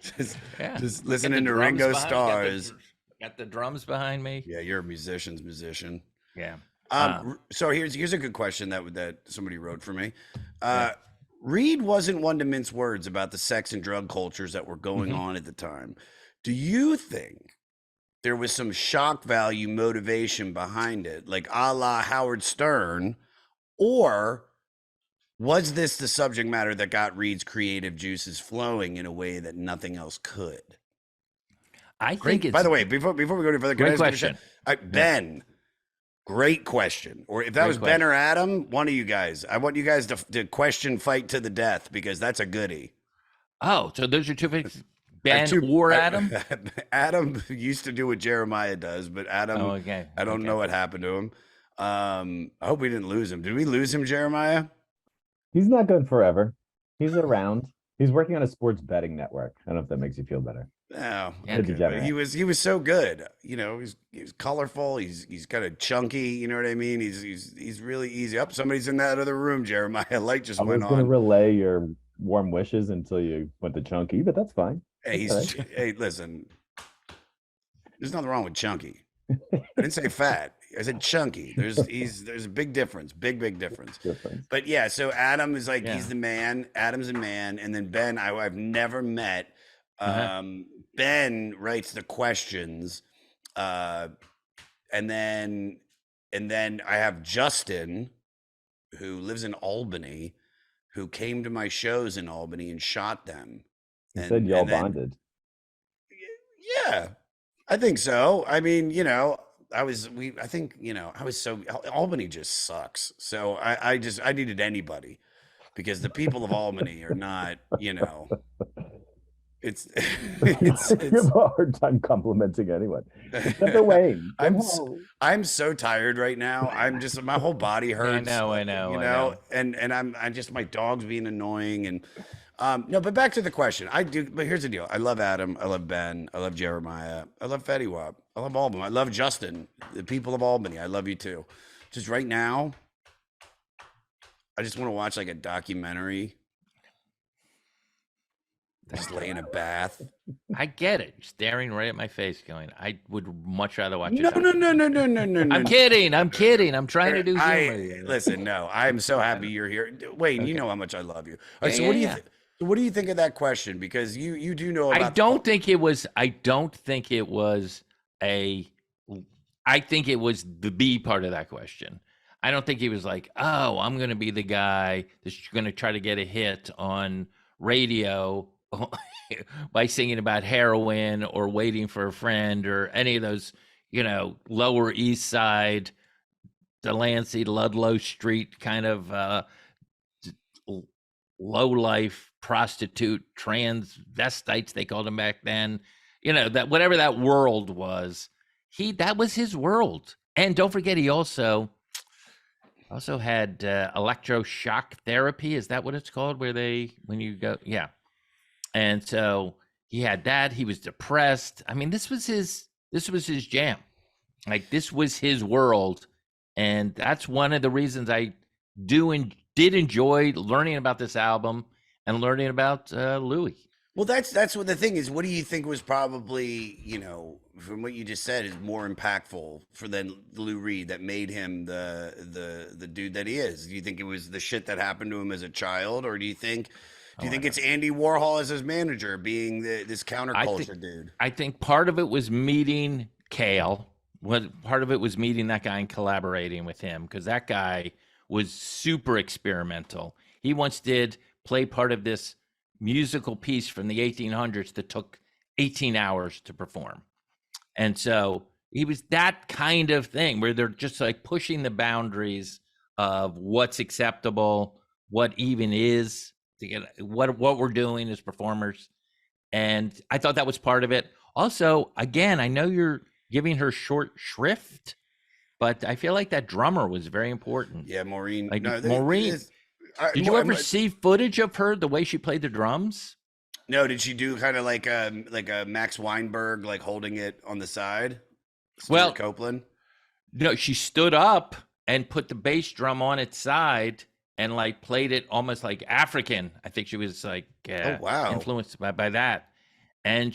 Speaker 1: just listening to Ringo Starr's.
Speaker 2: Got the drums behind me.
Speaker 1: Yeah, you're a musician's musician.
Speaker 2: Yeah.
Speaker 1: So here's a good question that somebody wrote for me. Reed wasn't one to mince words about the sex and drug cultures that were going on at the time. Do you think there was some shock value motivation behind it, like a la Howard Stern, or was this the subject matter that got Reed's creative juices flowing in a way that nothing else could?
Speaker 2: I think it's.
Speaker 1: By the way, before we go any further,
Speaker 2: great question.
Speaker 1: Ben, great question. Or if that was Ben or Adam, one of you guys. I want you guys to question fight to the death because that's a goodie.
Speaker 2: Oh, so those are two things. Ben or Adam?
Speaker 1: Adam used to do what Jeremiah does, but Adam, I don't know what happened to him. I hope we didn't lose him. Did we lose him, Jeremiah?
Speaker 3: He's not good forever. He's around. He's working on a sports betting network. I don't know if that makes you feel better.
Speaker 1: No,
Speaker 3: okay.
Speaker 1: He was so good. He's colorful. He's kind of chunky. You know what I mean? He's really easy. Up, somebody's in that other room. Jeremiah, light just went on.
Speaker 3: I was going to relay your warm wishes until you went to chunky, but that's fine.
Speaker 1: Hey, hey, listen. There's nothing wrong with chunky. I didn't say fat. I said chunky. There's a big difference. Big difference. But yeah, so Adam is like he's the man. Adam's a man, and then Ben, I've never met. Ben writes the questions, and then I have Justin, who lives in Albany, who came to my shows in Albany and shot them.
Speaker 3: You said y'all
Speaker 1: and then,
Speaker 3: bonded.
Speaker 1: yeah, I think so. I mean, you know, I think, you know, Albany just sucks. So I needed anybody because the people of Albany are not, you know, it's,
Speaker 3: You have a hard time complimenting anyone. Except for Wayne.
Speaker 1: I'm so tired right now. My whole body hurts.
Speaker 2: I know.
Speaker 1: And I'm just, my dog's being annoying. And no, but back to the question. But here's the deal. I love Adam. I love Ben. I love Jeremiah. I love Fetty Wap. I love all of them. I love Justin, the people of Albany. I love you too. Just right now, I just want to watch like a documentary. Just lay in a bath.
Speaker 2: I get it. You're staring right at my face going, I would much rather watch it.
Speaker 1: No.
Speaker 2: I'm kidding. I'm trying to do humor.
Speaker 1: Listen, no, I'm so happy you're here. Wayne, you know how much I love you. All right, so what do you think of that question? Because you do know about
Speaker 2: I don't think it was I think it was the B part of that question. I don't think he was like, oh, I'm going to be the guy that's going to try to get a hit on radio by singing about heroin or waiting for a friend or any of those, you know, Lower East Side, Delancey, Ludlow Street kind of low life prostitute transvestites, they called them back then. You know, that whatever that world was, that was his world. And don't forget, he also had electroshock therapy. Is that what it's called? When you go, yeah. And so he had that. He was depressed. I mean, this was his jam. Like, this was his world. And that's one of the reasons I did enjoy learning about this album and learning about Louis.
Speaker 1: Well, that's what the thing is. What do you think was probably, you know, from what you just said, is more impactful than Lou Reed that made him the dude that he is? Do you think it was the shit that happened to him as a child, or do you think it's Andy Warhol as his manager being this counterculture dude?
Speaker 2: I think part of it was meeting Cale. Part of it was meeting that guy and collaborating with him, because that guy was super experimental. He once did play part of this musical piece from the 1800s that took 18 hours to perform. And so he was that kind of thing where they're just like pushing the boundaries of what's acceptable, what even is, to get what we're doing as performers. And I thought that was part of it. Also, again, I know you're giving her short shrift, but I feel like that drummer was very important.
Speaker 1: Yeah, Maureen.
Speaker 2: Like, Maureen. Did you ever see footage of her, the way she played the drums?
Speaker 1: No, did she do kind of like a Max Weinberg, like holding it on the side?
Speaker 2: Well,
Speaker 1: Copeland.
Speaker 2: No, she stood up and put the bass drum on its side and like played it almost like African. I think she was like influenced by that. And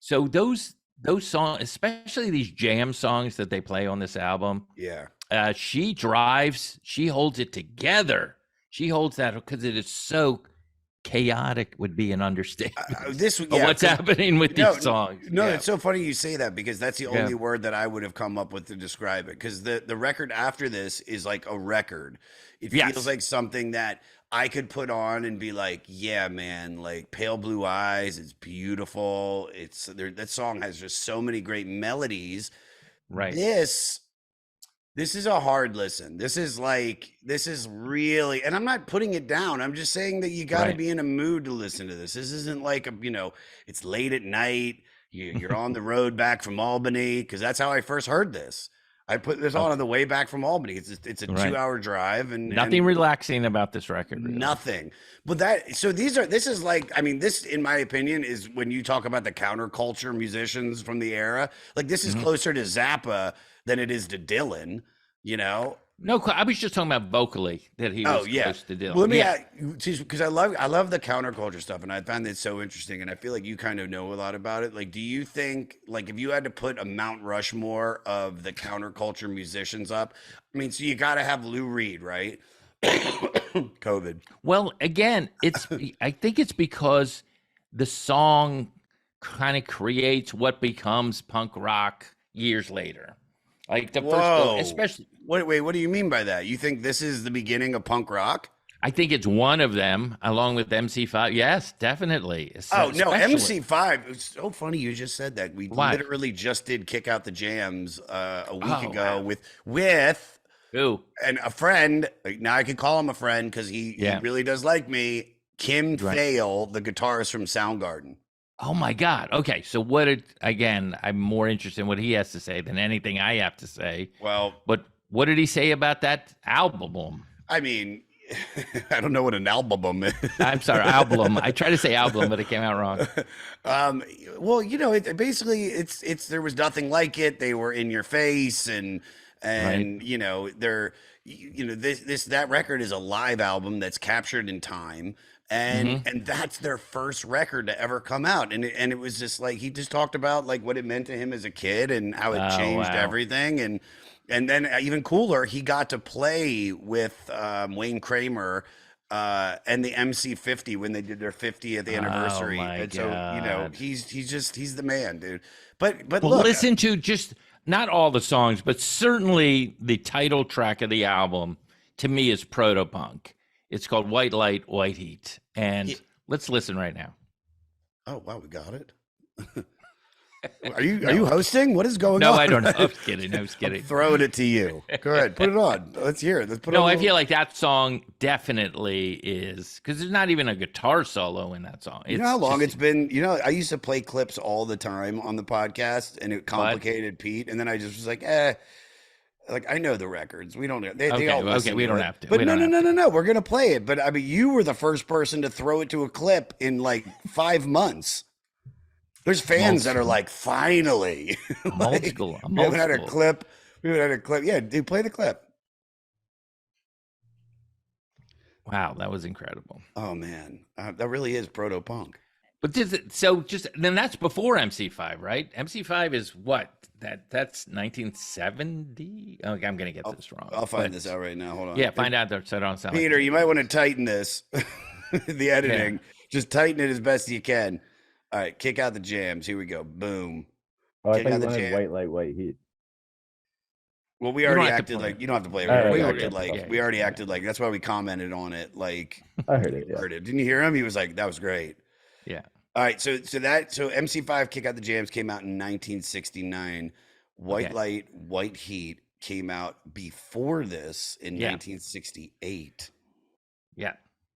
Speaker 2: so those songs, especially these jam songs that they play on this album.
Speaker 1: Yeah.
Speaker 2: She drives, she holds it together. She holds that because it is so chaotic, would be an understatement. What's happening with these songs.
Speaker 1: No, it's so funny you say that, because that's the only word that I would have come up with to describe it. Because the record after this is like a record. It feels like something that I could put on and be like, yeah, man, like Pale Blue Eyes, it's beautiful. That song has just so many great melodies.
Speaker 2: Right.
Speaker 1: This is a hard listen. This is really, and I'm not putting it down. I'm just saying that you got to be in a mood to listen to this. This isn't like it's late at night. You're on the road back from Albany, because that's how I first heard this. I put this on the way back from Albany. It's a 2-hour drive, and
Speaker 2: nothing relaxing about this record. Really.
Speaker 1: Nothing. But this in my opinion is when you talk about the counterculture musicians from the era, like this is closer to Zappa than it is to Dylan, you know?
Speaker 2: No, I was just talking about vocally that he was close to Dylan.
Speaker 1: Well, because I love the counterculture stuff, and I find it so interesting, and I feel like you kind of know a lot about it. Like, do you think, like, if you had to put a Mount Rushmore of the counterculture musicians up, I mean, so you got to have Lou Reed, right? COVID.
Speaker 2: Well, again, I think it's because the song kind of creates what becomes punk rock years later. Like the first, especially.
Speaker 1: Wait, what do you mean by that? You think this is the beginning of punk rock?
Speaker 2: I think it's one of them, along with MC5. Yes, definitely.
Speaker 1: Oh no,
Speaker 2: Especially.
Speaker 1: MC5. It's so funny you just said that. We
Speaker 2: Why?
Speaker 1: literally just did Kick Out the Jams a week
Speaker 2: Oh,
Speaker 1: ago
Speaker 2: wow.
Speaker 1: with
Speaker 2: Who?
Speaker 1: and a friend. Now I can call him a friend because he
Speaker 2: Yeah.
Speaker 1: really does like me. Kim
Speaker 2: Right.
Speaker 1: Thale, the guitarist from Soundgarden.
Speaker 2: Oh my God. Okay, so again, I'm more interested in what he has to say than anything I have to say.
Speaker 1: Well,
Speaker 2: But what did he say about that album?
Speaker 1: I mean, I don't know what an album is.
Speaker 2: I'm sorry, album. I tried to say album, but it came out wrong.
Speaker 1: Well, basically it's there was nothing like it. They were in your face and
Speaker 2: Right.
Speaker 1: that record is a live album that's captured in time. And
Speaker 2: Hmm.
Speaker 1: and that's their first record to ever come out, and it was just like he just talked about like what it meant to him as a kid and how it
Speaker 2: Oh,
Speaker 1: changed
Speaker 2: wow.
Speaker 1: everything, and then even cooler, he got to play with Wayne Kramer and the MC50 when they did their 50th
Speaker 2: Oh
Speaker 1: anniversary.
Speaker 2: my
Speaker 1: And so,
Speaker 2: God.
Speaker 1: he's the man, dude. But
Speaker 2: Well,
Speaker 1: look,
Speaker 2: listen to just not all the songs, but certainly the title track of the album to me is proto-punk. It's called White Light, White Heat. And
Speaker 1: Yeah.
Speaker 2: let's listen right now.
Speaker 1: Oh wow, we got it. Are you
Speaker 2: No.
Speaker 1: hosting? What is going
Speaker 2: No,
Speaker 1: on?
Speaker 2: I don't know. I was kidding. I was
Speaker 1: I'm
Speaker 2: kidding.
Speaker 1: throwing it to you. Go ahead, put it on. Let's hear it. Let's put it
Speaker 2: No,
Speaker 1: on.
Speaker 2: I feel like that song definitely is because there's not even a guitar solo in that song.
Speaker 1: You know how long
Speaker 2: just-
Speaker 1: it's been? I used to play clips all the time on the podcast, and it complicated Pete. And then I just was like, like I know the records. We don't. They
Speaker 2: Okay,
Speaker 1: all
Speaker 2: okay,
Speaker 1: listen
Speaker 2: we
Speaker 1: to
Speaker 2: don't
Speaker 1: it.
Speaker 2: have to.
Speaker 1: But
Speaker 2: We
Speaker 1: no,
Speaker 2: don't
Speaker 1: no,
Speaker 2: have
Speaker 1: no,
Speaker 2: to.
Speaker 1: no, no. We're gonna play it. But I mean, you were the first person to throw it to a clip in like 5 months. There's fans that are
Speaker 2: school.
Speaker 1: like, finally.
Speaker 2: I'm old
Speaker 1: Like,
Speaker 2: school. I'm
Speaker 1: we haven't
Speaker 2: old
Speaker 1: had a
Speaker 2: school.
Speaker 1: clip. We haven't had a clip. Yeah, dude, play the clip.
Speaker 2: Wow, that was incredible.
Speaker 1: Oh man, that really is proto punk.
Speaker 2: But then that's before MC5, right? MC5 is what? That's 1970. Okay, I'm gonna get this wrong.
Speaker 1: I'll find
Speaker 2: but-
Speaker 1: this out right now. Hold on.
Speaker 2: Yeah, find out that don't sound
Speaker 1: Peter,
Speaker 2: like
Speaker 1: you might want to tighten this. The editing. Just tighten it as best you can. All right, kick out the jams. Here we go. Boom.
Speaker 3: Oh, I
Speaker 1: Kick
Speaker 3: thought
Speaker 1: out
Speaker 3: you
Speaker 1: the
Speaker 3: wanted
Speaker 1: jam.
Speaker 3: white light, white heat.
Speaker 1: Well, we
Speaker 2: You don't
Speaker 1: already
Speaker 2: have to
Speaker 1: acted
Speaker 2: play
Speaker 1: like
Speaker 2: it.
Speaker 1: you don't have to play it.
Speaker 3: Oh,
Speaker 1: We
Speaker 3: yeah,
Speaker 1: already
Speaker 3: yeah,
Speaker 1: acted like
Speaker 3: yeah,
Speaker 1: we already
Speaker 2: yeah.
Speaker 1: acted like that's why we commented on it. Like
Speaker 3: I heard it. Yeah.
Speaker 1: heard it. Didn't you hear him? He was like, that was great.
Speaker 2: Yeah.
Speaker 1: All right, so MC5 Kick Out the Jams came out in 1969. White
Speaker 2: Okay.
Speaker 1: Light, White Heat came out before this in
Speaker 2: Yeah.
Speaker 1: 1968.
Speaker 2: Yeah.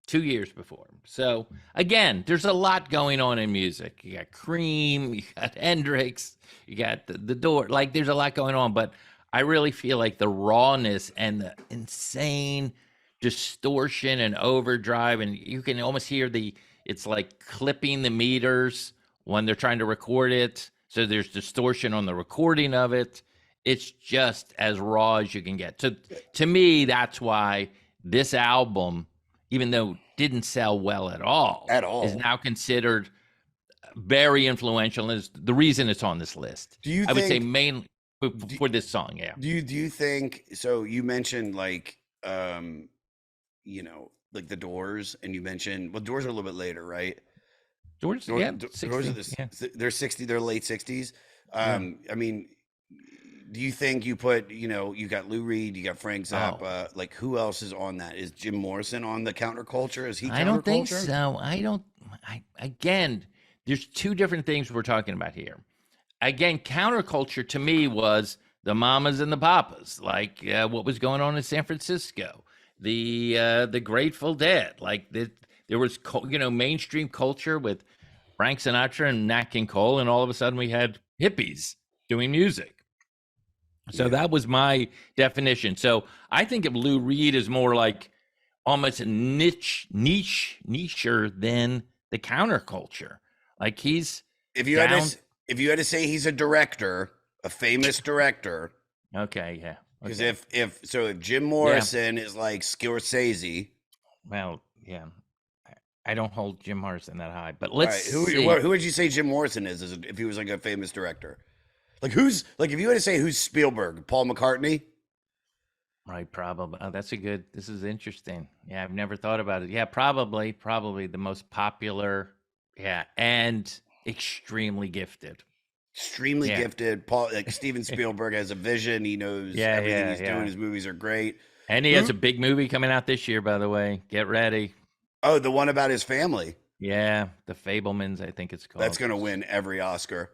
Speaker 2: 2 years before. So again, there's a lot going on in music. You got Cream, you got Hendrix, you got the Door. Like there's a lot going on, but I really feel like the rawness and the insane distortion and overdrive, and you can almost hear it's like clipping the meters when they're trying to record it. So there's distortion on the recording of it. It's just as raw as you can get. So to me, that's why this album, even though it didn't sell well at all, is now considered very influential. And is the reason it's on this list.
Speaker 1: Do you
Speaker 2: I would say
Speaker 1: think-
Speaker 2: mainly for this song, yeah.
Speaker 1: Do you think so? You mentioned like like the Doors, and you mentioned Doors are a little bit later, right?
Speaker 2: George,
Speaker 1: Doors,
Speaker 2: yeah,
Speaker 1: Doors
Speaker 2: 60,
Speaker 1: are
Speaker 2: yeah.
Speaker 1: they're 60, they're late 60s.
Speaker 2: Yeah.
Speaker 1: I mean, do you think you put you got Lou Reed, you got Frank Zappa, like who else is on that? Is Jim Morrison on the counterculture? Is he?
Speaker 2: I don't think
Speaker 1: counterculture?
Speaker 2: so. Again, there's two different things we're talking about here. Again, counterculture to me was the mamas and the papas, like what was going on in San Francisco, the Grateful Dead, like there was mainstream culture with Frank Sinatra and Nat King Cole, and all of a sudden we had hippies doing music. So that was my definition. So I think of Lou Reed as more like almost a nicher than the counterculture. Like he's
Speaker 1: If you had to say he's a director, a famous director,
Speaker 2: okay, yeah.
Speaker 1: because
Speaker 2: Okay.
Speaker 1: if Jim Morrison is like Scorsese,
Speaker 2: Well, yeah. I don't hold Jim Morrison that high, but
Speaker 1: all
Speaker 2: let's
Speaker 1: right,
Speaker 2: see.
Speaker 1: who would you say Jim Morrison is if he was like a famous director? Like if you had to say who's Spielberg, Paul McCartney?
Speaker 2: Right, probably. Oh, this is interesting. Yeah, I've never thought about it. Yeah, probably the most popular, yeah, and extremely gifted.
Speaker 1: Extremely
Speaker 2: Yeah.
Speaker 1: gifted. Paul, like Steven Spielberg has a vision. He knows
Speaker 2: Yeah,
Speaker 1: everything
Speaker 2: yeah,
Speaker 1: he's
Speaker 2: yeah.
Speaker 1: doing. His movies are great.
Speaker 2: And he has a big movie coming out this year, by the way. Get ready.
Speaker 1: Oh, the one about his family.
Speaker 2: Yeah, The Fablemans, I think it's
Speaker 1: That's
Speaker 2: called.
Speaker 1: going to win every Oscar.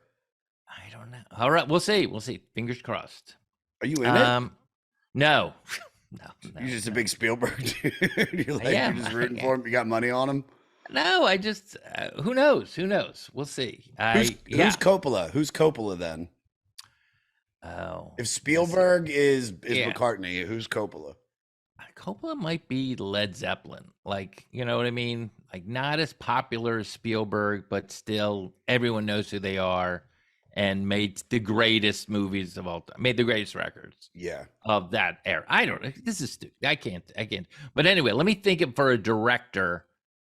Speaker 2: I don't know. All right, we'll see. We'll see. Fingers crossed.
Speaker 1: Are you in it?
Speaker 2: No. No.
Speaker 1: You're just a big Spielberg dude. You're
Speaker 2: I am.
Speaker 1: You're just rooting for him. You got money on him.
Speaker 2: No, I just who knows? Who knows? We'll see.
Speaker 1: Who's Coppola? Who's Coppola then?
Speaker 2: Oh,
Speaker 1: If Spielberg is
Speaker 2: Yeah.
Speaker 1: McCartney, who's Coppola?
Speaker 2: Coppola might be Led Zeppelin. Like, you know what I mean? Like, not as popular as Spielberg, but still everyone knows who they are, and made the greatest movies of all time. Made the greatest records
Speaker 1: Yeah.
Speaker 2: of that era. I don't know. This is stupid. I can't. But anyway, let me think of for a director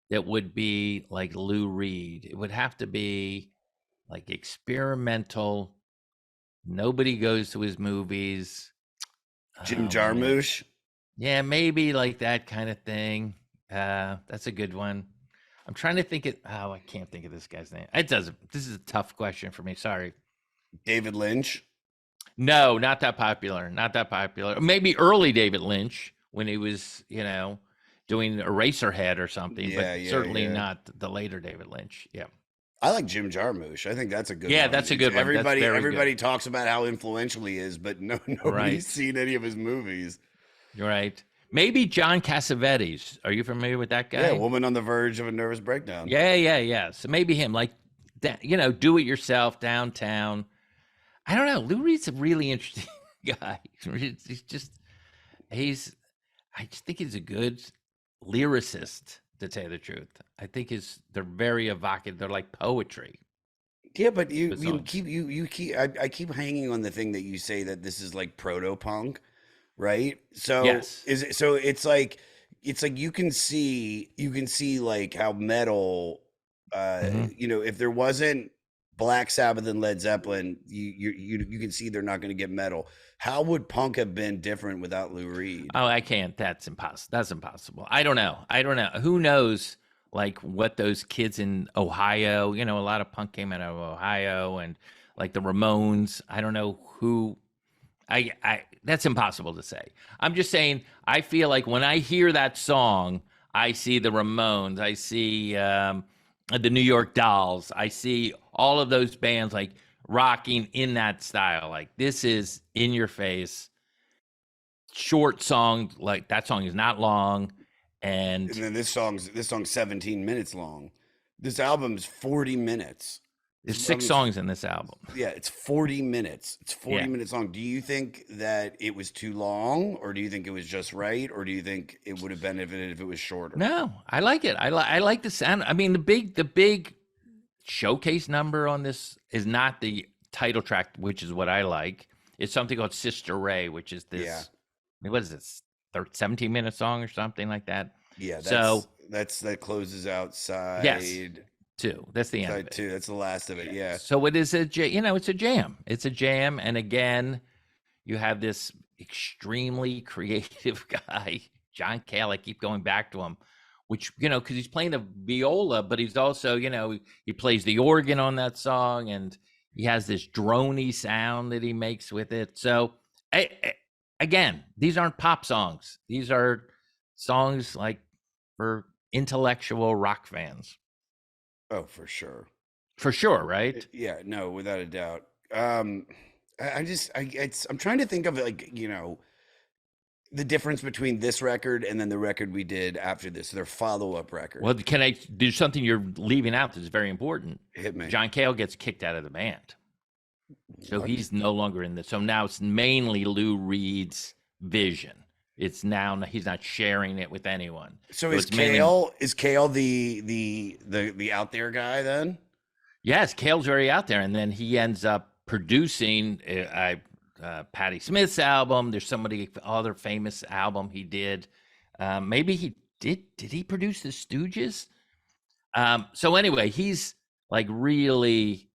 Speaker 2: that would be like Lou Reed. It would have to be like experimental. Nobody goes to his movies.
Speaker 1: Jim
Speaker 2: Oh, man.
Speaker 1: Jarmusch.
Speaker 2: Yeah, maybe like that kind of thing. That's a good one. I'm trying to think it. Oh, I can't think of this guy's name. It doesn't. This is a tough question for me. Sorry.
Speaker 1: David Lynch.
Speaker 2: No, not that popular. Not that popular. Maybe early David Lynch when he was, doing Eraserhead or something, but certainly not the later David Lynch. Yeah.
Speaker 1: I like Jim Jarmusch. I think that's a good one.
Speaker 2: Yeah, that's a good one. That's very
Speaker 1: Everybody
Speaker 2: good.
Speaker 1: talks about how influential he is, but nobody's seen any of his movies.
Speaker 2: You're right. Maybe John Cassavetes. Are you familiar with that guy?
Speaker 1: Yeah, Woman on the Verge of a Nervous Breakdown.
Speaker 2: Yeah. So maybe him, like that, do it yourself downtown. I don't know. Lou Reed's a really interesting guy. He's just, I just think he's a good lyricist, to tell you the truth. I think they're very evocative. They're like poetry.
Speaker 1: Yeah, but I keep hanging on the thing that you say that this is like proto punk, right? So
Speaker 2: Yes.
Speaker 1: it's like you can see like how metal, if there wasn't Black Sabbath and Led Zeppelin, you can see they're not going to get metal. How would punk have been different without Lou Reed?
Speaker 2: Oh, I can't. That's impossible. I don't know. Who knows? Like what those kids in Ohio, a lot of punk came out of Ohio, and like the Ramones. I don't know who. That's impossible to say. I'm just saying. I feel like when I hear that song, I see the Ramones. I see the New York Dolls. I see all of those bands like rocking in that style. Like this is in your face, short song. Like that song is not long, and
Speaker 1: then this song's 17 minutes long. This album's 40 minutes.
Speaker 2: There's 6 songs in this album.
Speaker 1: Yeah, it's 40 minutes. It's 40 minutes long. Do you think that it was too long, or do you think it was just right, or do you think it would have benefited if it was shorter?
Speaker 2: No, I like it. I like the sound. I mean, the big showcase number on this is not the title track, which is what I like. It's something called Sister Ray, which is this.
Speaker 1: Yeah.
Speaker 2: I mean, what is this? 17-minute song or something like that.
Speaker 1: Yeah. That closes out side.
Speaker 2: Yes. 2. That's the end.
Speaker 1: Side 2. That's the last of it. Yeah.
Speaker 2: So it is it's a jam. It's a jam, and again, you have this extremely creative guy, John Cale. I keep going back to him, which because he's playing the viola, but he's also he plays the organ on that song, and he has this droney sound that he makes with it. So again, these aren't pop songs. These are songs like for intellectual rock fans.
Speaker 1: Oh, for sure.
Speaker 2: For sure, right?
Speaker 1: Yeah, no, without a doubt. I'm trying to think of like, the difference between this record and then the record we did after this, their follow-up record.
Speaker 2: Well, there's something you're leaving out that's very important.
Speaker 1: Hit me.
Speaker 2: John Cale gets kicked out of the band. So
Speaker 1: What?
Speaker 2: he's no longer in this. So now it's mainly Lou Reed's vision. It's now he's not sharing it with anyone.
Speaker 1: So is Cale the out there guy then?
Speaker 2: Yes, Cale's very out there, and then he ends up producing Patti Smith's album. There's somebody other famous album he did. Maybe he did. Did he produce the Stooges? So anyway, he's like really,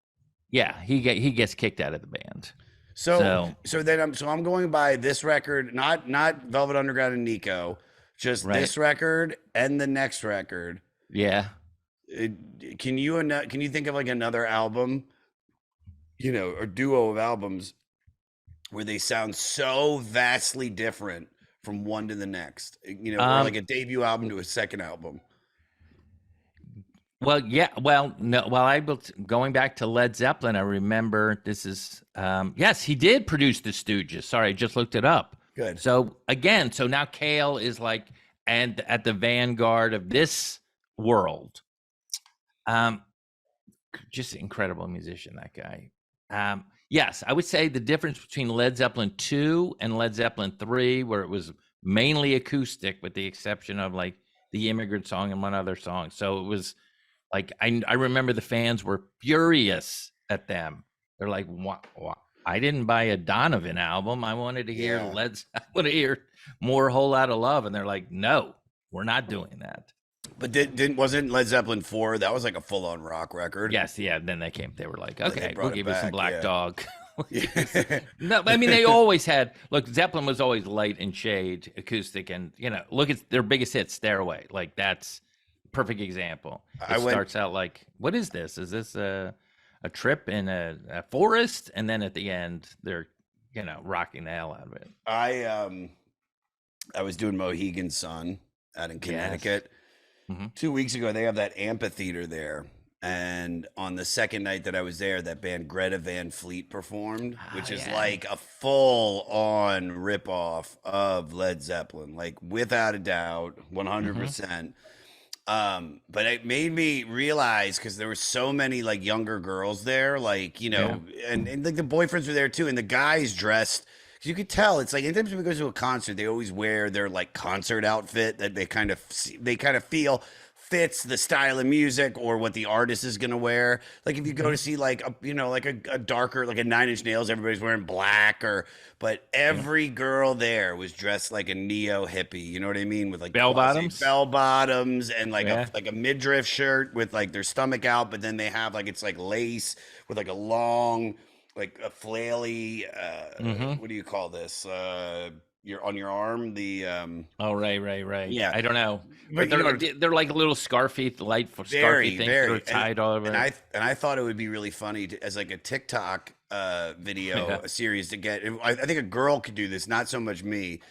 Speaker 2: he gets kicked out of the band.
Speaker 1: So I'm going by this record, not Velvet Underground and Nico, just this record and the next record.
Speaker 2: Yeah.
Speaker 1: Can you think of like another album or duo of albums where they sound so vastly different from one to the next, or like a debut album to a second album.
Speaker 2: Well, yeah. Well, no. Well, going back to Led Zeppelin. I remember this is yes, he did produce the Stooges. Sorry, I just looked it up.
Speaker 1: Good.
Speaker 2: So again, so now Cale is like and at the vanguard of this world. Just incredible musician, that guy. Yes, I would say the difference between Led Zeppelin 2 and Led Zeppelin 3, where it was mainly acoustic, with the exception of like the Immigrant Song and one other song. So it was like I remember the fans were furious at them. They're like, "What? I didn't buy a Donovan album. I wanted to hear I want to hear more Whole Lotta Love." And they're like, "No, we're not doing that."
Speaker 1: But wasn't Led Zeppelin 4? That was like a full-on rock record.
Speaker 2: Yes, yeah. Then they were like, "Okay, we'll give you
Speaker 1: back,
Speaker 2: some Black
Speaker 1: yeah.
Speaker 2: Dog." No, I mean they always had. Look, Zeppelin was always light and shade, acoustic, and look at their biggest hit, "Stairway." Like that's a perfect example. It starts out like, "What is this? Is this a trip in a forest?" And then at the end, they're rocking the hell out of it.
Speaker 1: I was doing Mohegan Sun out in Connecticut.
Speaker 2: Yes. Mm-hmm.
Speaker 1: 2 weeks ago, they have that amphitheater there. And on the second night that I was there, that band Greta Van Fleet performed, which is like a full-on ripoff of Led Zeppelin, like without a doubt, 100%. But it made me realize, because there were so many like younger girls there, like, and like the boyfriends were there too. And the guys dressed, because you could tell, it's like anytime somebody goes to a concert, they always wear their like concert outfit that they kind of feel fits the style of music or what the artist is going to wear. Like if you go to see like a darker, like a Nine Inch Nails, everybody's wearing black, but every girl there was dressed like a neo hippie. You know what I mean? With like
Speaker 2: bell bottoms
Speaker 1: and like a midriff shirt with like their stomach out, but then they have like, it's like lace with like a long, like a flaily, what do you call this? You're on your arm, the
Speaker 2: right.
Speaker 1: Yeah,
Speaker 2: I don't know, but they're like a little scarfy, light scarfy things that are tied all over.
Speaker 1: And I thought it would be really funny as like a TikTok video, a series to get. I think a girl could do this, not so much me,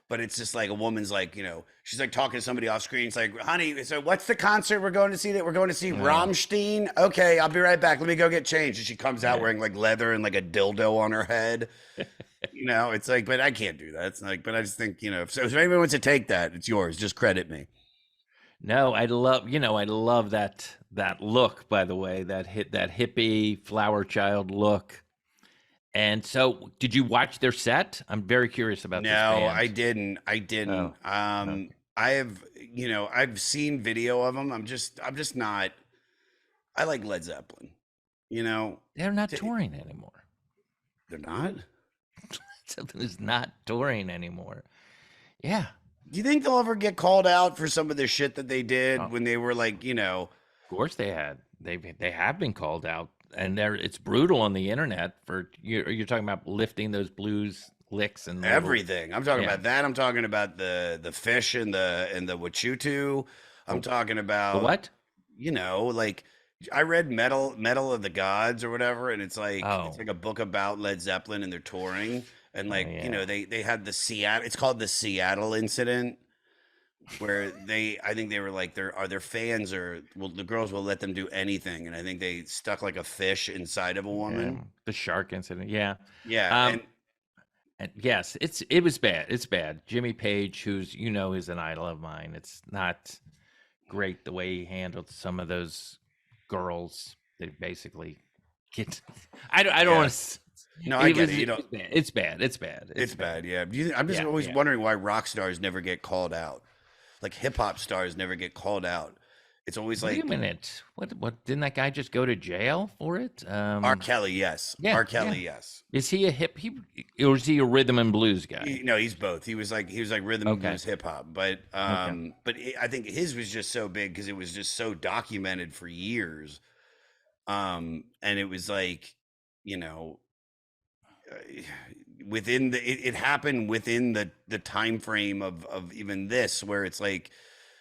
Speaker 1: but it's just like a woman's like, she's like talking to somebody off screen. It's like, honey, so what's the concert we're going to see? That we're going to see Rammstein. Okay, I'll be right back. Let me go get changed. And she comes out wearing like leather and like a dildo on her head. It's like, but I can't do that. It's like, but I just think, if anyone wants to take that, it's yours. Just credit me.
Speaker 2: No, I love that look, by the way, that hippie flower child look. And so, did you watch their set? I'm very curious about this band.
Speaker 1: No, I didn't.
Speaker 2: Oh, okay.
Speaker 1: I have, I've seen video of them. I'm just not. I like Led Zeppelin.
Speaker 2: They're not touring anymore.
Speaker 1: They're not.
Speaker 2: Something is not touring anymore. Yeah.
Speaker 1: Do you think they'll ever get called out for some of the shit that they did when they were like,
Speaker 2: Of course they had. They have been called out, and it's brutal on the internet for you're talking about lifting those blues licks and
Speaker 1: everything. I'm talking about that. I'm talking about the fish and the Wachutu. I'm talking about
Speaker 2: the what?
Speaker 1: Like I read Metal of the Gods or whatever, and it's like it's like a book about Led Zeppelin and their touring. And like, they had the Seattle, it's called the Seattle incident, where I think they were like, their fans the girls will let them do anything. And I think they stuck like a fish inside of a woman.
Speaker 2: Yeah, the shark incident. Yeah.
Speaker 1: Yeah.
Speaker 2: And yes, it was bad. It's bad. Jimmy Page, who's, is an idol of mine. It's not great the way he handled some of those girls. They basically get, I don't want to.
Speaker 1: No, I get it.
Speaker 2: It's bad. It's
Speaker 1: bad. Yeah. I'm just always wondering why rock stars never get called out. Like hip hop stars never get called out. It's always like,
Speaker 2: wait a minute. What didn't that guy just go to jail for it?
Speaker 1: R. Kelly, yes.
Speaker 2: Yeah,
Speaker 1: R. Kelly, yes.
Speaker 2: Is he or is he a rhythm and blues guy?
Speaker 1: No, he's both. He was like rhythm and blues hip hop, but I think his was just so big because it was just so documented for years. And it was like, it happened within the time frame of even this, where it's like,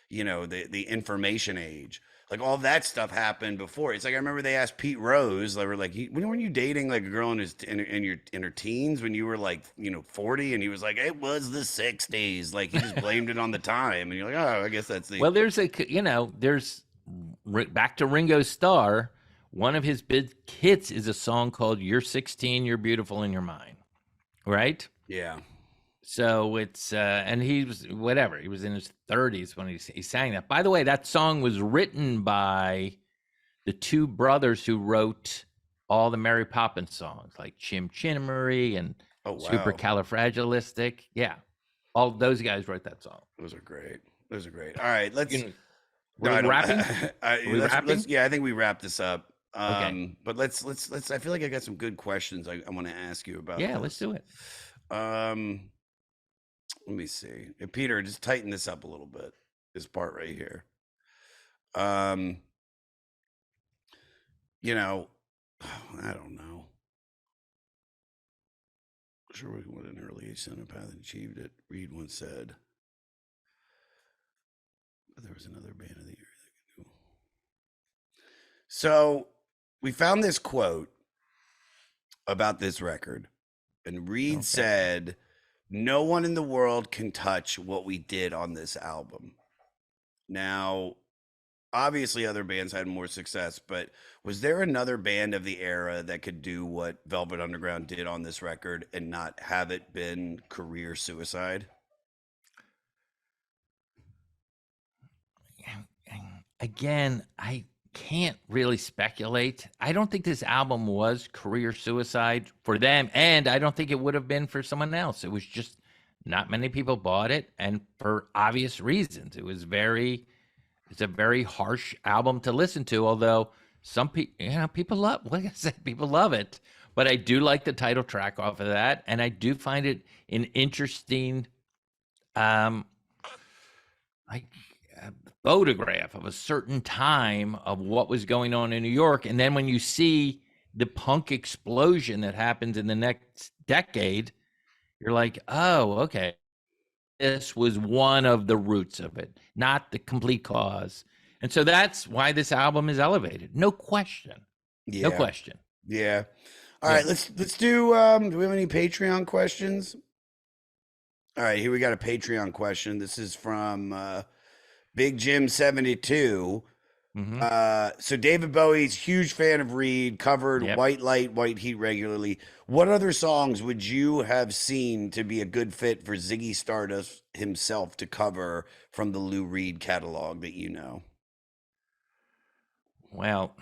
Speaker 1: the information age. Like all that stuff happened before. It's like I remember they asked Pete Rose, they were like, "When were you dating like a girl in her teens when you were like 40?" And he was like, "It was the '60s." Like he just blamed it on the time, and you're like, "Oh, I guess that's the."
Speaker 2: Well, there's back to Ringo Starr. One of his big hits is a song called "You're 16, You're Beautiful in Your Mind," right?
Speaker 1: Yeah.
Speaker 2: So it's and he was whatever. He was in his 30s when he sang that. By the way, that song was written by the two brothers who wrote all the Mary Poppins songs, like Chim Chinery and
Speaker 1: Oh wow.
Speaker 2: Supercalifragilistic. Yeah, all those guys wrote that song.
Speaker 1: Those are great. Those are great. All right, let's.
Speaker 2: We're rapping.
Speaker 1: Yeah, I think we wrap this up.
Speaker 2: Okay.
Speaker 1: But let's. I feel like I got some good questions I want to ask you about.
Speaker 2: Yeah,
Speaker 1: this.
Speaker 2: let's do it.
Speaker 1: Let me see. Hey, Peter, just tighten this up a little bit. This part right here. I don't know. Sure, we went an early age center path and achieved it. Reed once said. But there was another band of the year that could do. So we found this quote about this record, and Reed said, "No one in the world can touch what we did on this album." Now, obviously other bands had more success, but was there another band of the era that could do what Velvet Underground did on this record and not have it been career suicide?
Speaker 2: Again, I can't really speculate. I don't think this album was career suicide for them, and I don't think it would have been for someone else. It was just not many people bought it, and for obvious reasons. It's a very harsh album to listen to, although some people, people love, like I said, people love it. But I do like the title track off of that, and I do find it an interesting, photograph of a certain time of what was going on in New York. And then when you see the punk explosion that happens in the next decade, you're like, oh, okay. This was one of the roots of it, not the complete cause. And so that's why this album is elevated. No question.
Speaker 1: Yeah.
Speaker 2: No question.
Speaker 1: Yeah. All right, let's do do we have any Patreon questions? All right, here we got a Patreon question. This is from Big Jim 72. So David Bowie's huge fan of Reed, covered White Light, White Heat regularly. What other songs would you have seen to be a good fit for Ziggy Stardust himself to cover from the Lou Reed catalog that you know?
Speaker 2: Well,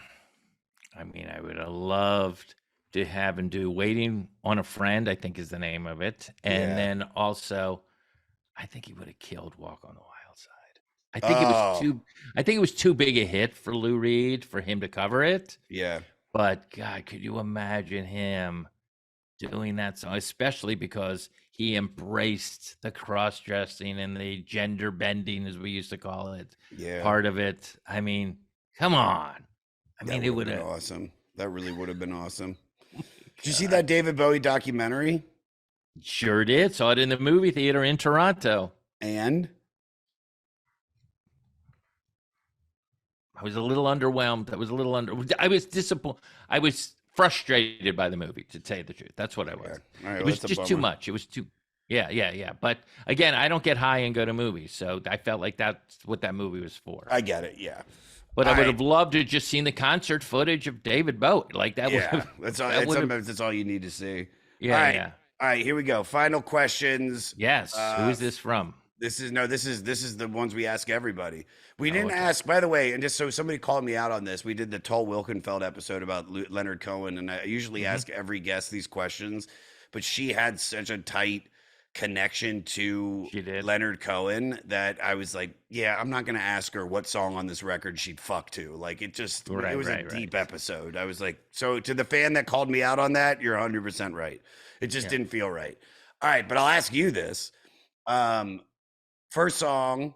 Speaker 2: I mean, I would have loved to have him do Waiting on a Friend, I think is the name of it. And then also, I think he would have killed Walk on the Wild Side. I think it was too big a hit for Lou Reed for him to cover it.
Speaker 1: Yeah.
Speaker 2: But God, could you imagine him doing that song, especially because he embraced the cross-dressing and the gender bending, as we used to call it, part of it. I mean, come on. I mean, it would have been
Speaker 1: awesome. That really would have been awesome. Did you see that David Bowie documentary?
Speaker 2: Sure did. Saw it in the movie theater in Toronto.
Speaker 1: And
Speaker 2: I was a little underwhelmed. I was disappointed. I was frustrated by the movie, to tell you the truth. That's what I was.
Speaker 1: Right,
Speaker 2: it was just too much. It was too. Yeah. But again, I don't get high and go to movies, so I felt like that's what that movie was for.
Speaker 1: I get it. Yeah.
Speaker 2: But I would have loved to just seen the concert footage of David Bowie. Like that.
Speaker 1: Yeah, that's all you need to see.
Speaker 2: Yeah.
Speaker 1: All right, here we go. Final questions.
Speaker 2: Yes. Who is this from?
Speaker 1: This is the ones we ask everybody. We didn't ask, by the way, and just so somebody called me out on this, we did the Tull Wilkenfeld episode about Leonard Cohen, and I usually ask every guest these questions, but she had such a tight connection to Leonard Cohen that I was like, yeah, I'm not gonna ask her what song on this record she'd fuck to. Like it was a deep episode. I was like, so to the fan that called me out on that, you're 100% right. It just didn't feel right. All right, but I'll ask you this. First song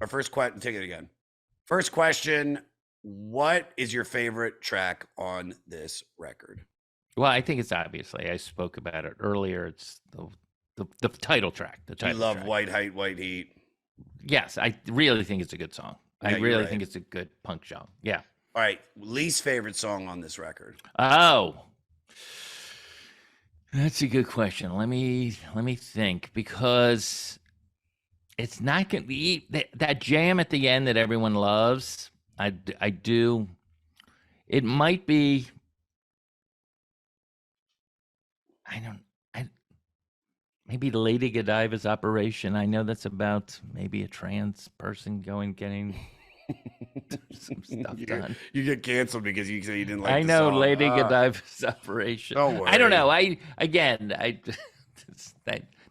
Speaker 1: or first question, take it again. First question, what is your favorite track on this record?
Speaker 2: Well, I think it's obviously, I spoke about it earlier. It's the title track.
Speaker 1: I love White Heat, White Heat.
Speaker 2: Yes, I really think it's a good song. I
Speaker 1: Yeah, you're
Speaker 2: really
Speaker 1: right.
Speaker 2: think it's a good punk song. Yeah.
Speaker 1: All right, least favorite song on this record.
Speaker 2: Oh, that's a good question. Let me think, because it's not going to be that jam at the end that everyone loves. I do. It might be. I don't. I maybe Lady Godiva's Operation. I know that's about maybe a trans person getting some stuff done.
Speaker 1: You get canceled because you say you didn't like
Speaker 2: I
Speaker 1: the
Speaker 2: know
Speaker 1: song.
Speaker 2: Lady Godiva's Operation.
Speaker 1: Don't worry.
Speaker 2: I don't know.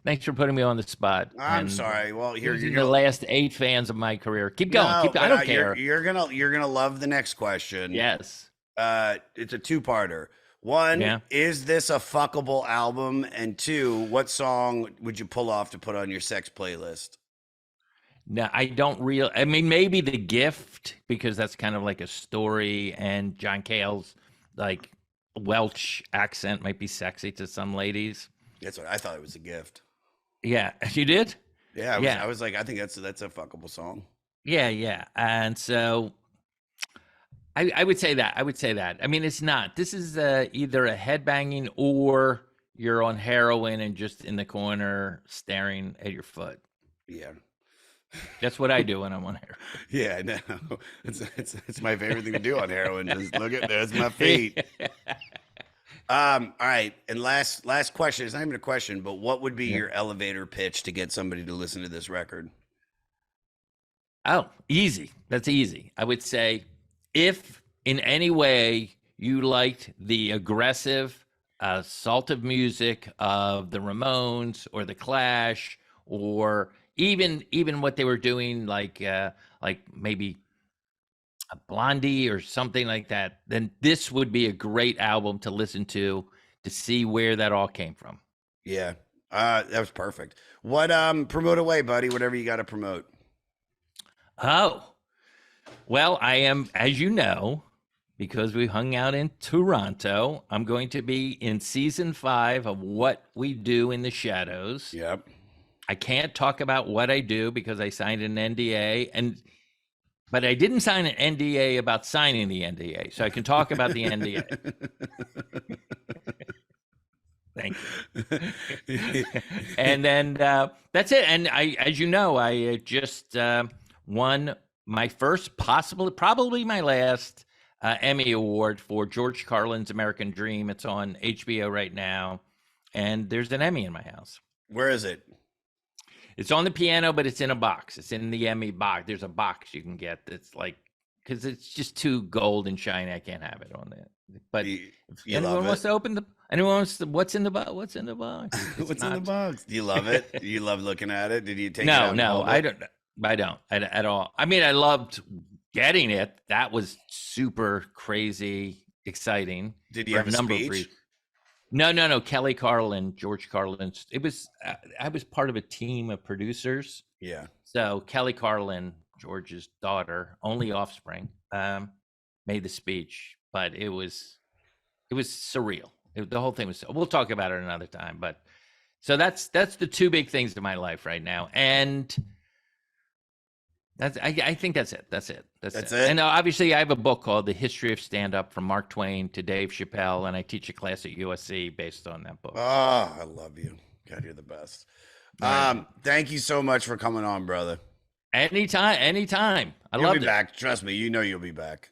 Speaker 2: Thanks for putting me on the spot.
Speaker 1: I'm
Speaker 2: and
Speaker 1: sorry. Well, you're
Speaker 2: losing the
Speaker 1: gonna,
Speaker 2: last 8 fans of my career. Keep going.
Speaker 1: no,
Speaker 2: Keep going. I
Speaker 1: but
Speaker 2: don't care.
Speaker 1: You're gonna love the next question.
Speaker 2: Yes.
Speaker 1: It's a two-parter. One,
Speaker 2: Yeah.
Speaker 1: is this a fuckable album? And two, what song would you pull off to put on your sex playlist?
Speaker 2: No, I don't real. I mean, maybe The Gift, because that's kind of like a story, and John Cale's like Welsh accent might be sexy to some ladies.
Speaker 1: That's what I thought. It was a gift.
Speaker 2: Yeah, you did.
Speaker 1: Yeah,
Speaker 2: Yeah.
Speaker 1: I was like, I think that's a fuckable song.
Speaker 2: Yeah, and so I would say that. I mean, it's not. This is either a headbanging or you're on heroin and just in the corner staring at your foot.
Speaker 1: Yeah.
Speaker 2: That's what I do when I'm on heroin.
Speaker 1: Yeah, I know. It's my favorite thing to do on heroin. Just look at there's my feet. All right, and last question. It's not even a question, but what would be your elevator pitch to get somebody to listen to this record?
Speaker 2: Oh, easy. That's easy. I would say, if in any way you liked the aggressive, assaultive music of the Ramones or the Clash, or even what they were doing, like maybe a Blondie or something like that, then this would be a great album to listen to see where that all came from.
Speaker 1: Yeah, that was perfect. What promote away, buddy? Whatever you got to promote.
Speaker 2: Oh, well, I am, as you know, because we hung out in Toronto, I'm going to be in season 5 of What We Do in the Shadows.
Speaker 1: Yep.
Speaker 2: I can't talk about what I do because I signed an NDA, but I didn't sign an NDA about signing the NDA, so I can talk about the NDA. Thank you. And then that's it. And as you know, I just won my first, probably my last Emmy Award for George Carlin's American Dream. It's on HBO right now, and there's an Emmy in my house.
Speaker 1: Where is it?
Speaker 2: It's on the piano, but it's in a box. It's in the Emmy box. There's a box you can get that's like, because it's just too gold and shiny. I can't have it on there. But
Speaker 1: You
Speaker 2: anyone
Speaker 1: love
Speaker 2: wants
Speaker 1: it?
Speaker 2: to open anyone wants to, what's in the box? What's in the box?
Speaker 1: What's in the box? Do you love it? Do you love looking at it? Did you take it
Speaker 2: No,
Speaker 1: out and
Speaker 2: no,
Speaker 1: hold
Speaker 2: I
Speaker 1: it?
Speaker 2: don't. I don't at all. I mean, I loved getting it. That was super crazy exciting.
Speaker 1: Did you
Speaker 2: for
Speaker 1: have a
Speaker 2: number of
Speaker 1: speech?
Speaker 2: reasons. No. Kelly Carlin, George Carlin's. It was. I was part of a team of producers.
Speaker 1: Yeah.
Speaker 2: So Kelly Carlin, George's daughter, only offspring, made the speech, but it was surreal. The whole thing was. We'll talk about it another time. But so that's the two big things in my life right now, and I think that's it. That's it. And obviously, I have a book called The History of Stand Up from Mark Twain to Dave Chappelle, and I teach a class at USC based on that book.
Speaker 1: Oh, I love you. God, you're the best. Thank you so much for coming on, brother.
Speaker 2: Anytime. I
Speaker 1: You'll
Speaker 2: love
Speaker 1: be
Speaker 2: it.
Speaker 1: back. Trust me. You know you'll be back.